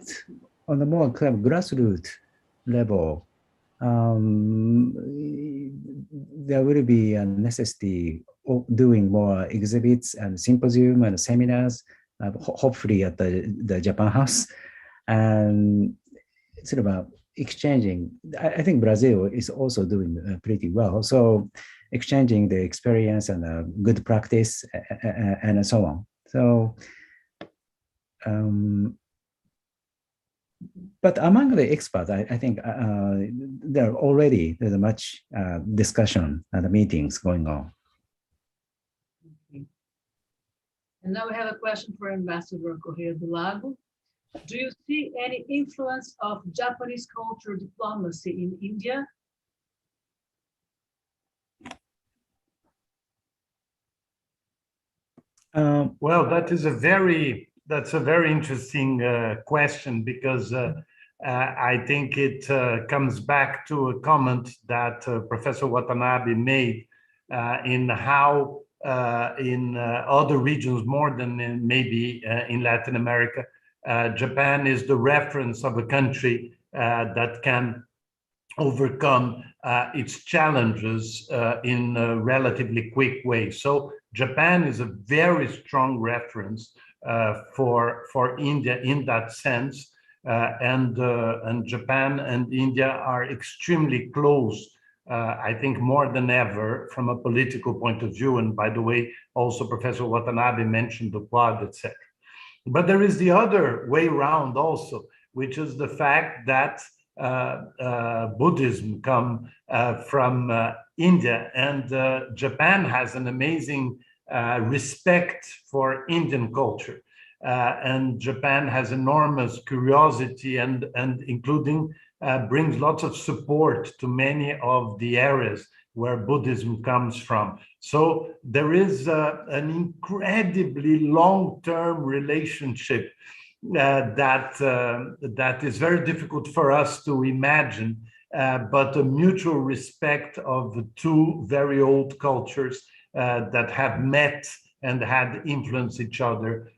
on a more kind of grassroots level, there will be a necessity of doing more exhibits and symposium and seminars, hopefully at the Japan House, and sort of exchanging. I think Brazil is also doing pretty well. So exchanging the experience and good practice and so on. So, but among the experts, I think there's much discussion and meetings going on.
Okay. And now we have a question for Ambassador Correa do Lago. Do you see any influence of Japanese culture diplomacy in India?
Well, that's a very interesting question, because I think it comes back to a comment that Professor Watanabe made in how in other regions, more than maybe in Latin America, Japan is the reference of a country that can overcome its challenges in a relatively quick way. So Japan is a very strong reference for India in that sense, and Japan and India are extremely close, I think more than ever from a political point of view. And by the way, also Professor Watanabe mentioned the Quad, etc. But there is the other way around also, which is the fact that Buddhism come from India, and Japan has an amazing respect for Indian culture, and Japan has enormous curiosity and including brings lots of support to many of the areas where Buddhism comes from. So there is an incredibly long-term relationship that is very difficult for us to imagine, but a mutual respect of the two very old cultures that have met and had influenced each other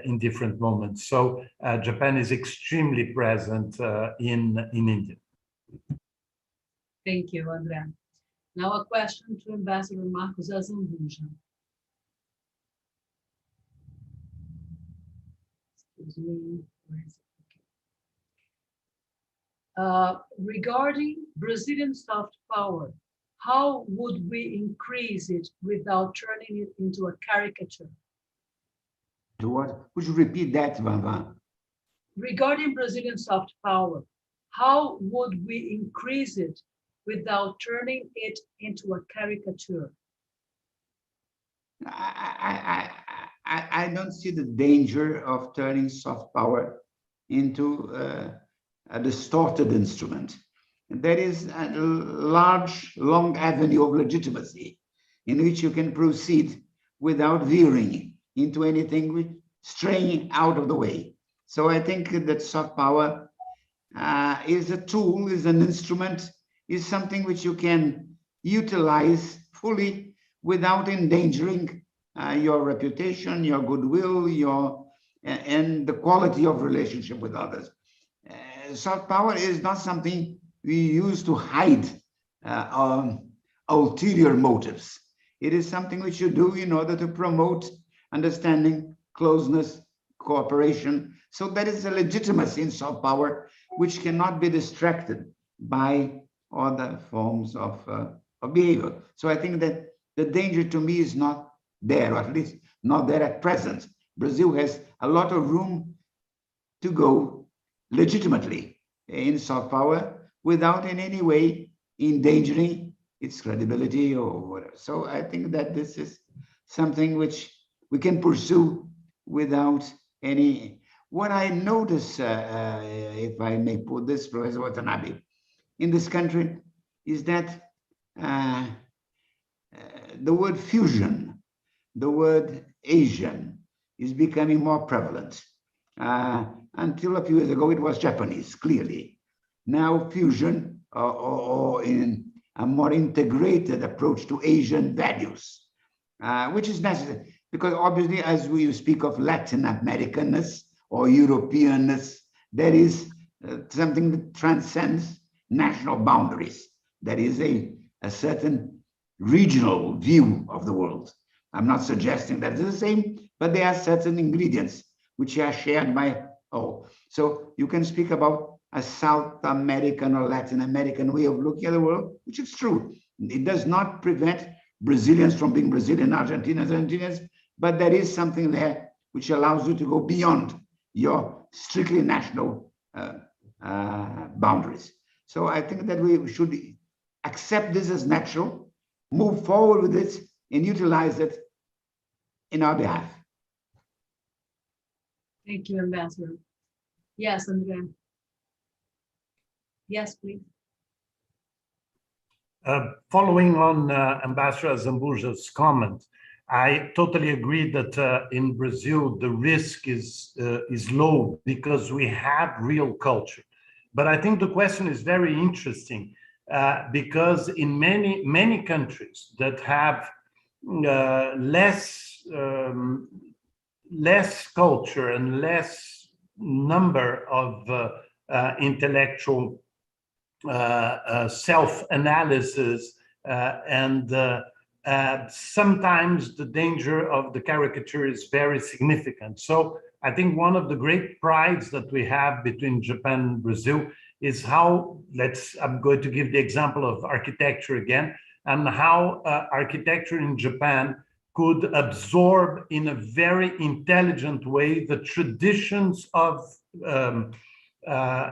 in different moments. So Japan is extremely present in India.
Thank you, André. Now a question to Ambassador Marcos Azambuja. Excuse me. Where is it? Okay. Regarding Brazilian soft power, how would we increase it without turning it into a caricature?
To what? Would you repeat that, Vava?
Regarding Brazilian soft power, how would we increase it without turning it into a caricature?
I don't see the danger of turning soft power into a distorted instrument. There is a large, long avenue of legitimacy in which you can proceed without veering into anything with straying out of the way. So I think that soft power is a tool, is an instrument, is something which you can utilize fully without endangering your reputation, your goodwill, and the quality of relationship with others. Soft power is not something we use to hide ulterior motives. It is something which you do in order to promote understanding, closeness, cooperation. So there is a legitimacy in soft power which cannot be distracted by other forms of behavior. So I think that the danger to me is not there, or at least not there at present. Brazil has a lot of room to go legitimately in soft power without in any way endangering its credibility or whatever. So I think that this is something which we can pursue without any. What I notice, if I may put this, Professor Watanabe, in this country is that the word fusion, the word Asian is becoming more prevalent. Until a few years ago, it was Japanese, clearly. Now fusion, or in a more integrated approach to Asian values, which is necessary, because obviously as we speak of Latin Americanness or Europeanness, there is something that transcends national boundaries. There is a certain regional view of the world. I'm not suggesting that it's the same, but there are certain ingredients which are shared by all. So you can speak about a South American or Latin American way of looking at the world, which is true. It does not prevent Brazilians from being Brazilian, Argentinians, but there is something there which allows you to go beyond your strictly national boundaries. So I think that we should accept this as natural, move forward with it, and utilize it in our behalf.
Thank you, Ambassador. Yes, Andrea. Yes, please.
Following on Ambassador Zambuja's comment, I totally agree that in Brazil, the risk is low because we have real culture. But I think the question is very interesting because in many countries that have less culture and less number of intellectual self-analysis and sometimes the danger of the caricature is very significant. So I think one of the great prides that we have between Japan and Brazil is how, I'm going to give the example of architecture again, and how architecture in Japan could absorb in a very intelligent way the traditions of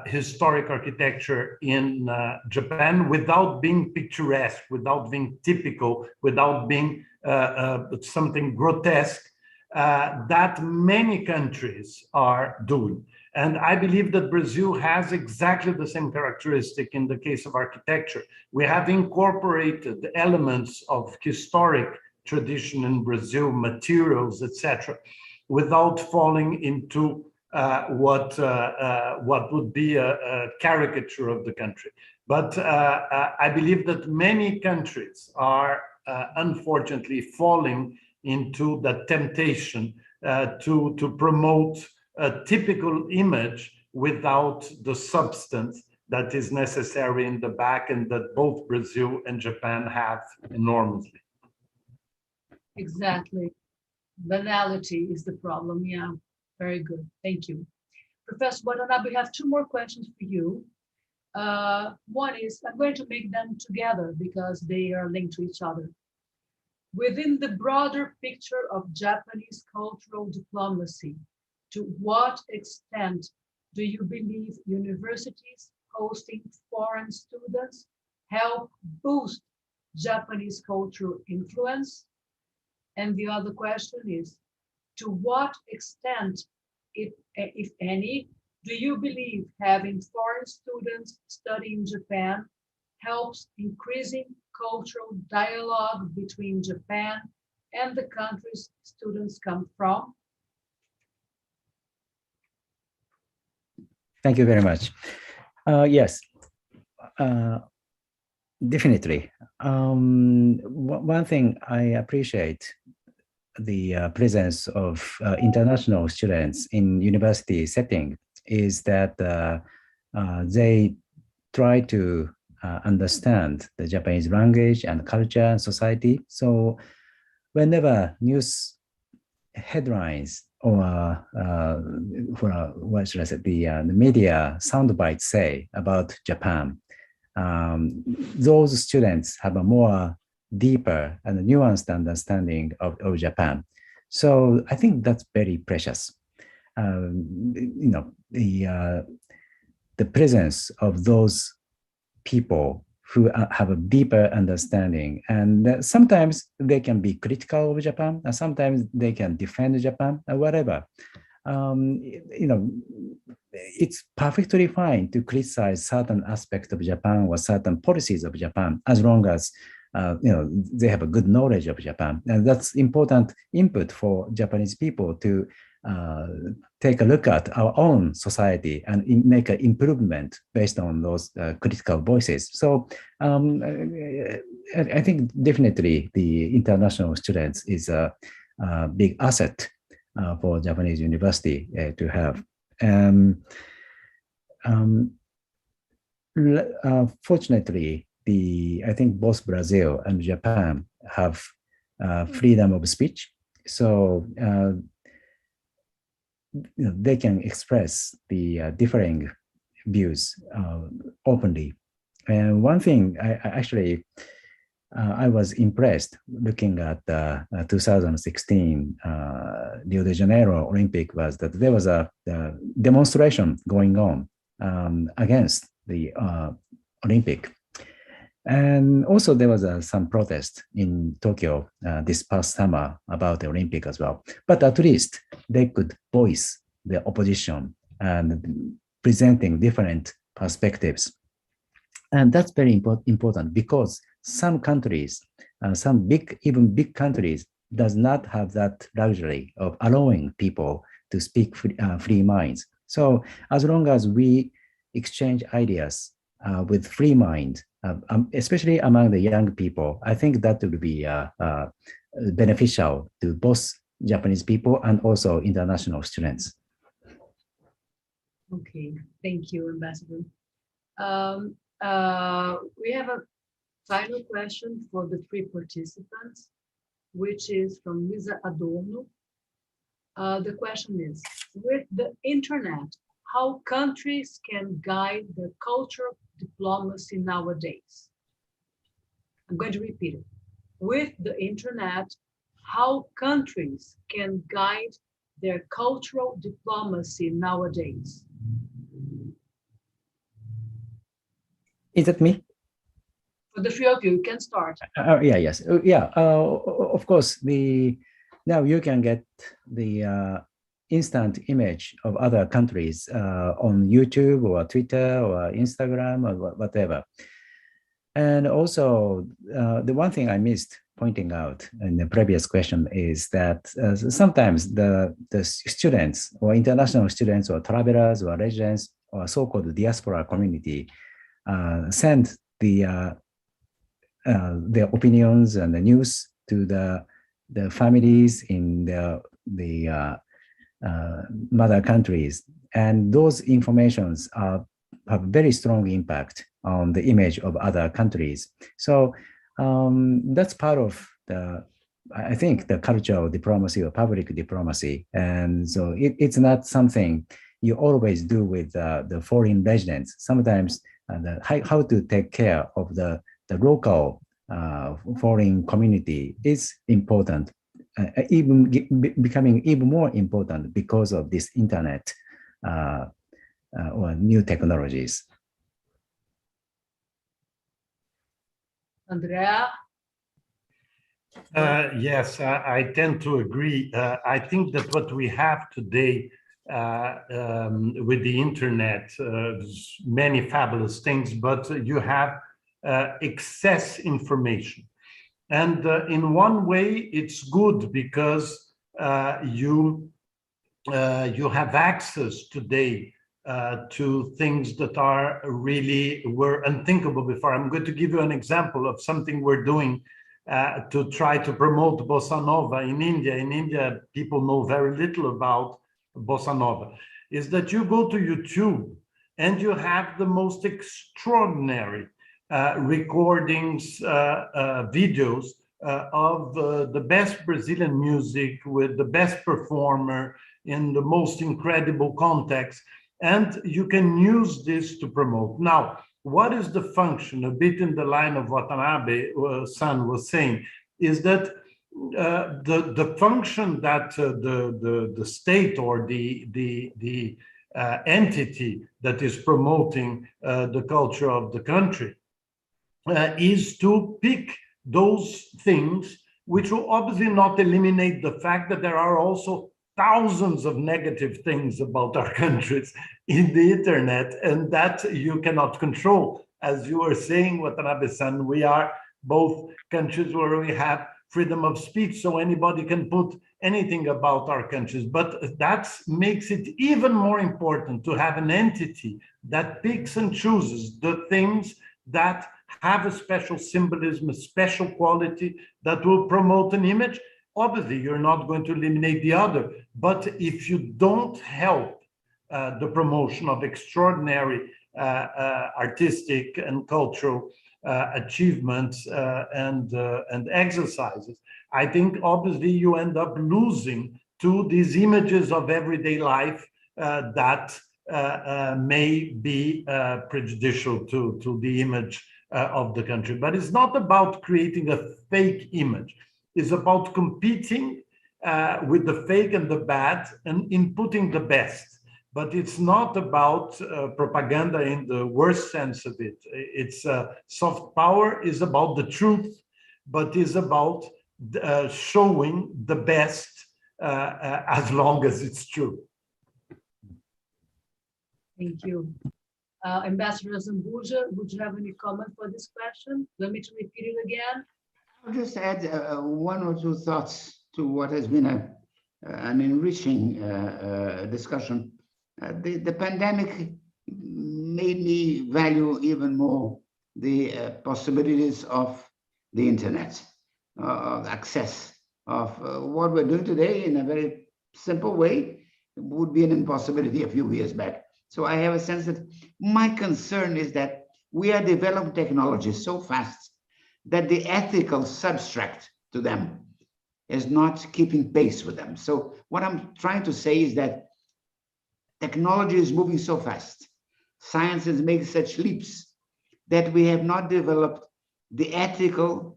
historic architecture in Japan without being picturesque, without being typical, without being something grotesque that many countries are doing. And I believe that Brazil has exactly the same characteristic in the case of architecture. We have incorporated elements of historic tradition in Brazil, materials, etc., without falling into what would be a caricature of the country. But I believe that many countries are unfortunately falling into the temptation to promote a typical image without the substance that is necessary in the back, and that both Brazil and Japan have enormously.
Exactly. Banality is the problem. Yeah, very good. Thank you. Professor Watanabe, we have two more questions for you. One is, I'm going to make them together because they are linked to each other. Within the broader picture of Japanese cultural diplomacy, to what extent do you believe universities hosting foreign students help boost Japanese cultural influence? And the other question is, to what extent, if any, do you believe having foreign students studying Japan helps increasing cultural dialogue between Japan and the countries students come from?
Thank you very much. Yes, definitely. One thing I appreciate the presence of international students in university setting is that they try to understand the Japanese language and culture and society. So whenever news headlines or what should I say, the media soundbites say about Japan, those students have a more deeper and nuanced understanding of Japan. So I think that's very precious. the presence of those people who have a deeper understanding. And sometimes they can be critical of Japan, and sometimes they can defend Japan, or whatever. It's perfectly fine to criticize certain aspects of Japan or certain policies of Japan, as long as they have a good knowledge of Japan. And that's important input for Japanese people to take a look at our own society and make an improvement based on those critical voices. So I think definitely the international students is a big asset for Japanese university to have. Fortunately, I think both Brazil and Japan have freedom of speech. So they can express the differing views openly. And one thing I was impressed looking at the 2016 Rio de Janeiro Olympic was that there was a demonstration going on against the Olympic. And also there was some protest in Tokyo this past summer about the Olympic as well. But at least they could voice the opposition and presenting different perspectives. And that's very important because some countries, even big countries, does not have that luxury of allowing people to speak free minds. So as long as we exchange ideas with free mind, especially among the young people, I think that would be beneficial to both Japanese people and also international students.
Okay, thank you, Ambassador. We have a final question for the three participants, which is from Lisa Adorno. The question is, with the internet, how countries can guide their cultural diplomacy nowadays? I'm going to repeat it. With the internet, how countries can guide their cultural diplomacy nowadays?
Is that me?
For the three of you, you can start.
Yes. Of course, now you can get the instant image of other countries on YouTube or Twitter or Instagram or whatever. And also, the one thing I missed pointing out in the previous question is that sometimes the students or international students or travelers or residents or so-called diaspora community send their opinions and the news to the families in the mother countries, and those informations have very strong impact on the image of other countries. So that's part of I think the cultural diplomacy or public diplomacy, and so it's not something you always do with the foreign residents. Sometimes how to take care of the local foreign community is important, even becoming even more important because of this internet or new technologies.
Andrea?
Yes, I tend to agree. I think that what we have today with the internet, many fabulous things, but you have excess information. And in one way, it's good because you have access today to things that were unthinkable before. I'm going to give you an example of something we're doing to try to promote Bossa Nova in India. In India, people know very little about Bossa Nova. Is that you go to YouTube and you have the most extraordinary recordings, videos of the best Brazilian music with the best performer in the most incredible context, and you can use this to promote. Now, what is the function, a bit in the line of what Watanabe-san was saying, is that the function that the state or the entity that is promoting the culture of the country, is to pick those things which will obviously not eliminate the fact that there are also thousands of negative things about our countries in the internet, and that you cannot control. As you were saying, Watanabe-san, we are both countries where we have freedom of speech, so anybody can put anything about our countries. But that makes it even more important to have an entity that picks and chooses the things that have a special symbolism, a special quality that will promote an image. Obviously, you're not going to eliminate the other, but if you don't help the promotion of extraordinary artistic and cultural achievements and exercises, I think obviously you end up losing to these images of everyday life that may be prejudicial to the image of the country. But it's not about creating a fake image. It's about competing with the fake and the bad and inputting the best. But it's not about propaganda in the worst sense of it. It's soft power is about the truth, but is about showing the best as long as it's true.
Thank you. Ambassador Zambuja, would you have any comment for this question? Let me repeat it again.
I'll just add one or two thoughts to what has been an enriching discussion. The pandemic made me value even more the possibilities of the internet, of access, of what we're doing today in a very simple way would be an impossibility a few years back. So I have a sense that my concern is that we are developing technology so fast that the ethical substract to them is not keeping pace with them. So what I'm trying to say is that technology is moving so fast, science is making such leaps that we have not developed the ethical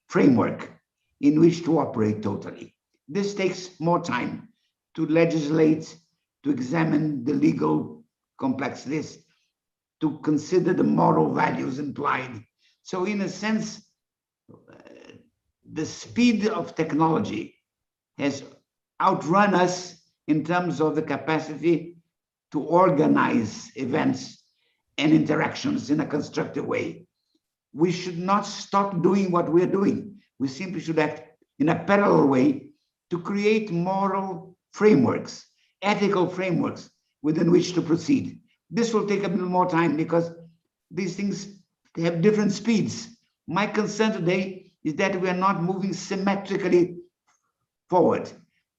framework in which to operate totally. This takes more time to legislate, to examine the legal complexities, to consider the moral values implied. So in a sense, the speed of technology has outrun us in terms of the capacity to organize events and interactions in a constructive way. We should not stop doing what we're doing. We simply should act in a parallel way to create moral frameworks, ethical frameworks within which to proceed. This will take a little more time because these things have different speeds. My concern today is that we are not moving symmetrically forward.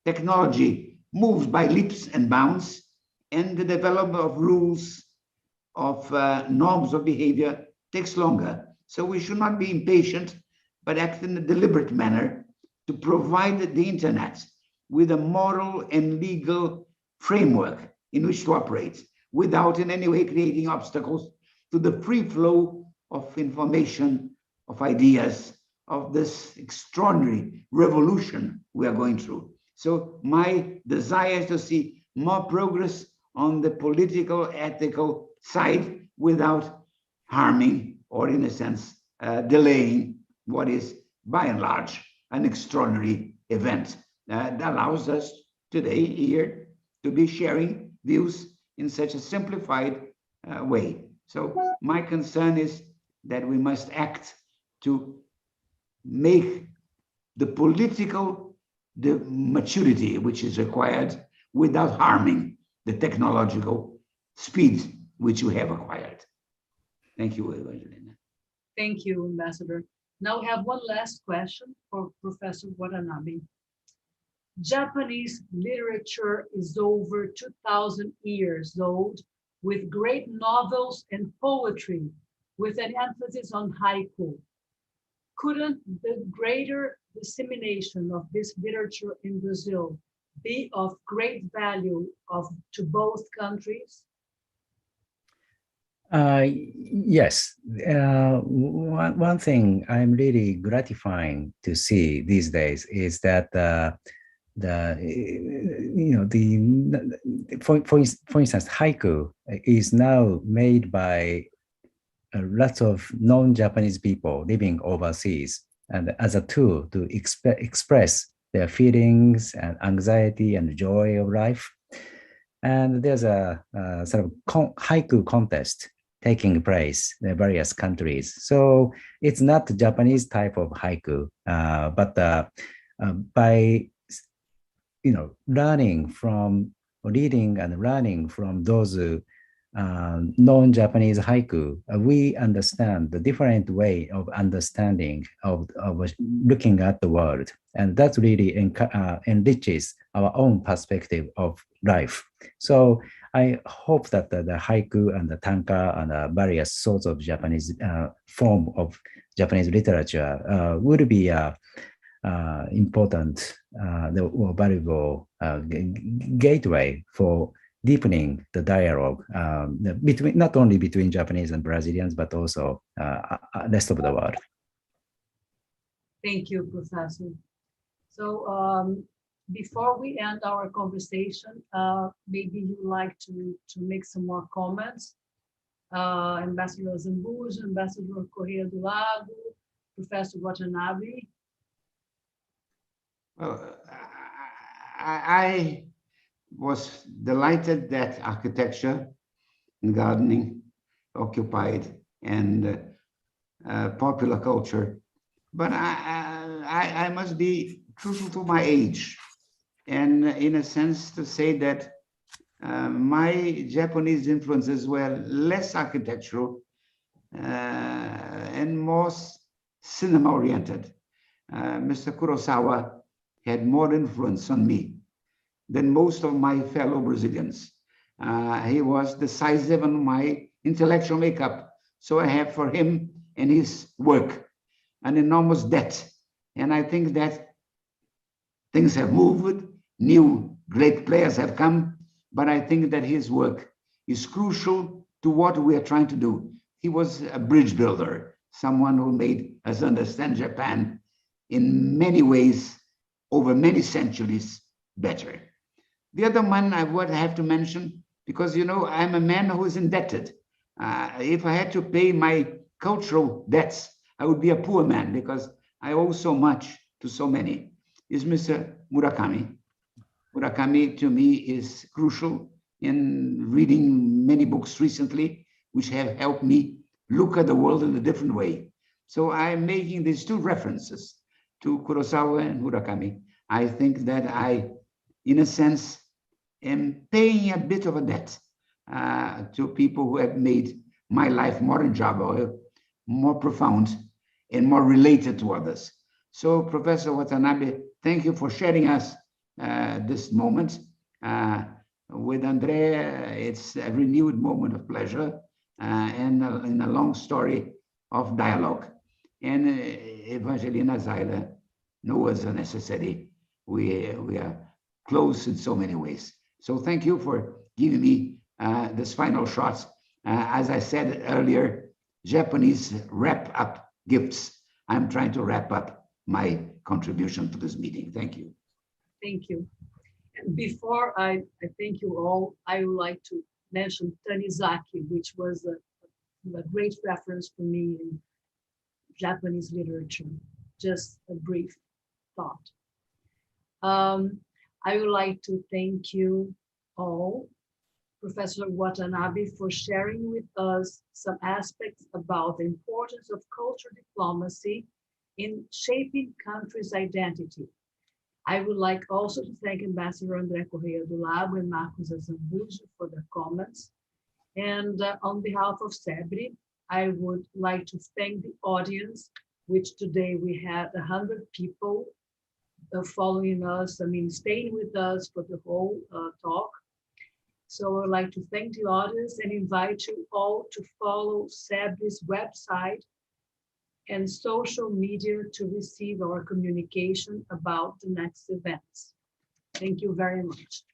Technology moves by leaps and bounds, and the development of rules, of norms of behavior takes longer. So we should not be impatient, but act in a deliberate manner to provide the internet with a moral and legal framework in which to operate, without in any way creating obstacles to the free flow of information, of ideas, of this extraordinary revolution we are going through. So my desire is to see more progress on the political, ethical side without harming or, in a sense, delaying what is, by and large, an extraordinary event that allows us today here to be sharing views in such a simplified way. So my concern is that we must act to make the political maturity which is required without harming the technological speed which we have acquired. Thank you, Evangelina.
Thank you, Ambassador. Now we have one last question for Professor Watanabe. Japanese literature is over 2,000 years old, with great novels and poetry, with an emphasis on haiku. Couldn't the greater dissemination of this literature in Brazil be of great value to both countries?
Yes. One thing I'm really gratifying to see these days is that for instance, haiku is now made by lots of non-Japanese people living overseas, and as a tool to express their feelings and anxiety and joy of life. And there's a sort of haiku contest taking place in various countries. So it's not the Japanese type of haiku, but by reading and learning from those non-Japanese haiku, we understand the different way of understanding of looking at the world, and that really enriches our own perspective of life. So I hope that the haiku and the tanka and various sorts of Japanese form of Japanese literature would be important or valuable gateway for deepening the dialogue between, not only between Japanese and Brazilians, but also rest of the world.
Thank you, Professor. So before we end our conversation, maybe you'd like to make some more comments. Ambassador Zambuja, Ambassador Correa do Lago, Professor Watanabe.
Well, I was delighted that architecture and gardening occupied and popular culture, but I must be truthful to my age, and in a sense to say that my Japanese influences were less architectural and more cinema oriented. Mr. Kurosawa had more influence on me than most of my fellow Brazilians. He was decisive in my intellectual makeup. So I have for him and his work an enormous debt. And I think that things have moved, new great players have come, but I think that his work is crucial to what we are trying to do. He was a bridge builder, someone who made us understand Japan in many ways over many centuries better. The other one I would have to mention, because I'm a man who is indebted. If I had to pay my cultural debts, I would be a poor man because I owe so much to so many, is Mr. Murakami. Murakami to me is crucial in reading many books recently, which have helped me look at the world in a different way. So I'm making these two references to Kurosawa and Murakami. I think that I, in a sense, am paying a bit of a debt to people who have made my life more enjoyable, more profound, and more related to others. So, Professor Watanabe, thank you for sharing us this moment. With Andrea, it's a renewed moment of pleasure and a long story of dialogue. And Evangelina Zyler knows the necessity. We are close in so many ways. So thank you for giving me this final shot. As I said earlier, Japanese wrap-up gifts. I'm trying to wrap up my contribution to this meeting. Thank you.
Thank you. And before I thank you all, I would like to mention Tanizaki, which was a great reference for me in Japanese literature. Just a brief thought. I would like to thank you all, Professor Watanabe, for sharing with us some aspects about the importance of cultural diplomacy in shaping countries' identity. I would like also to thank Ambassador André Correa do Lago and Marcos Azambuja for their comments. And on behalf of CEBRI, I would like to thank the audience, which today we had 100 people following us, staying with us for the whole talk. So I'd like to thank the audience and invite you all to follow CEBRI's website and social media to receive our communication about the next events. Thank you very much.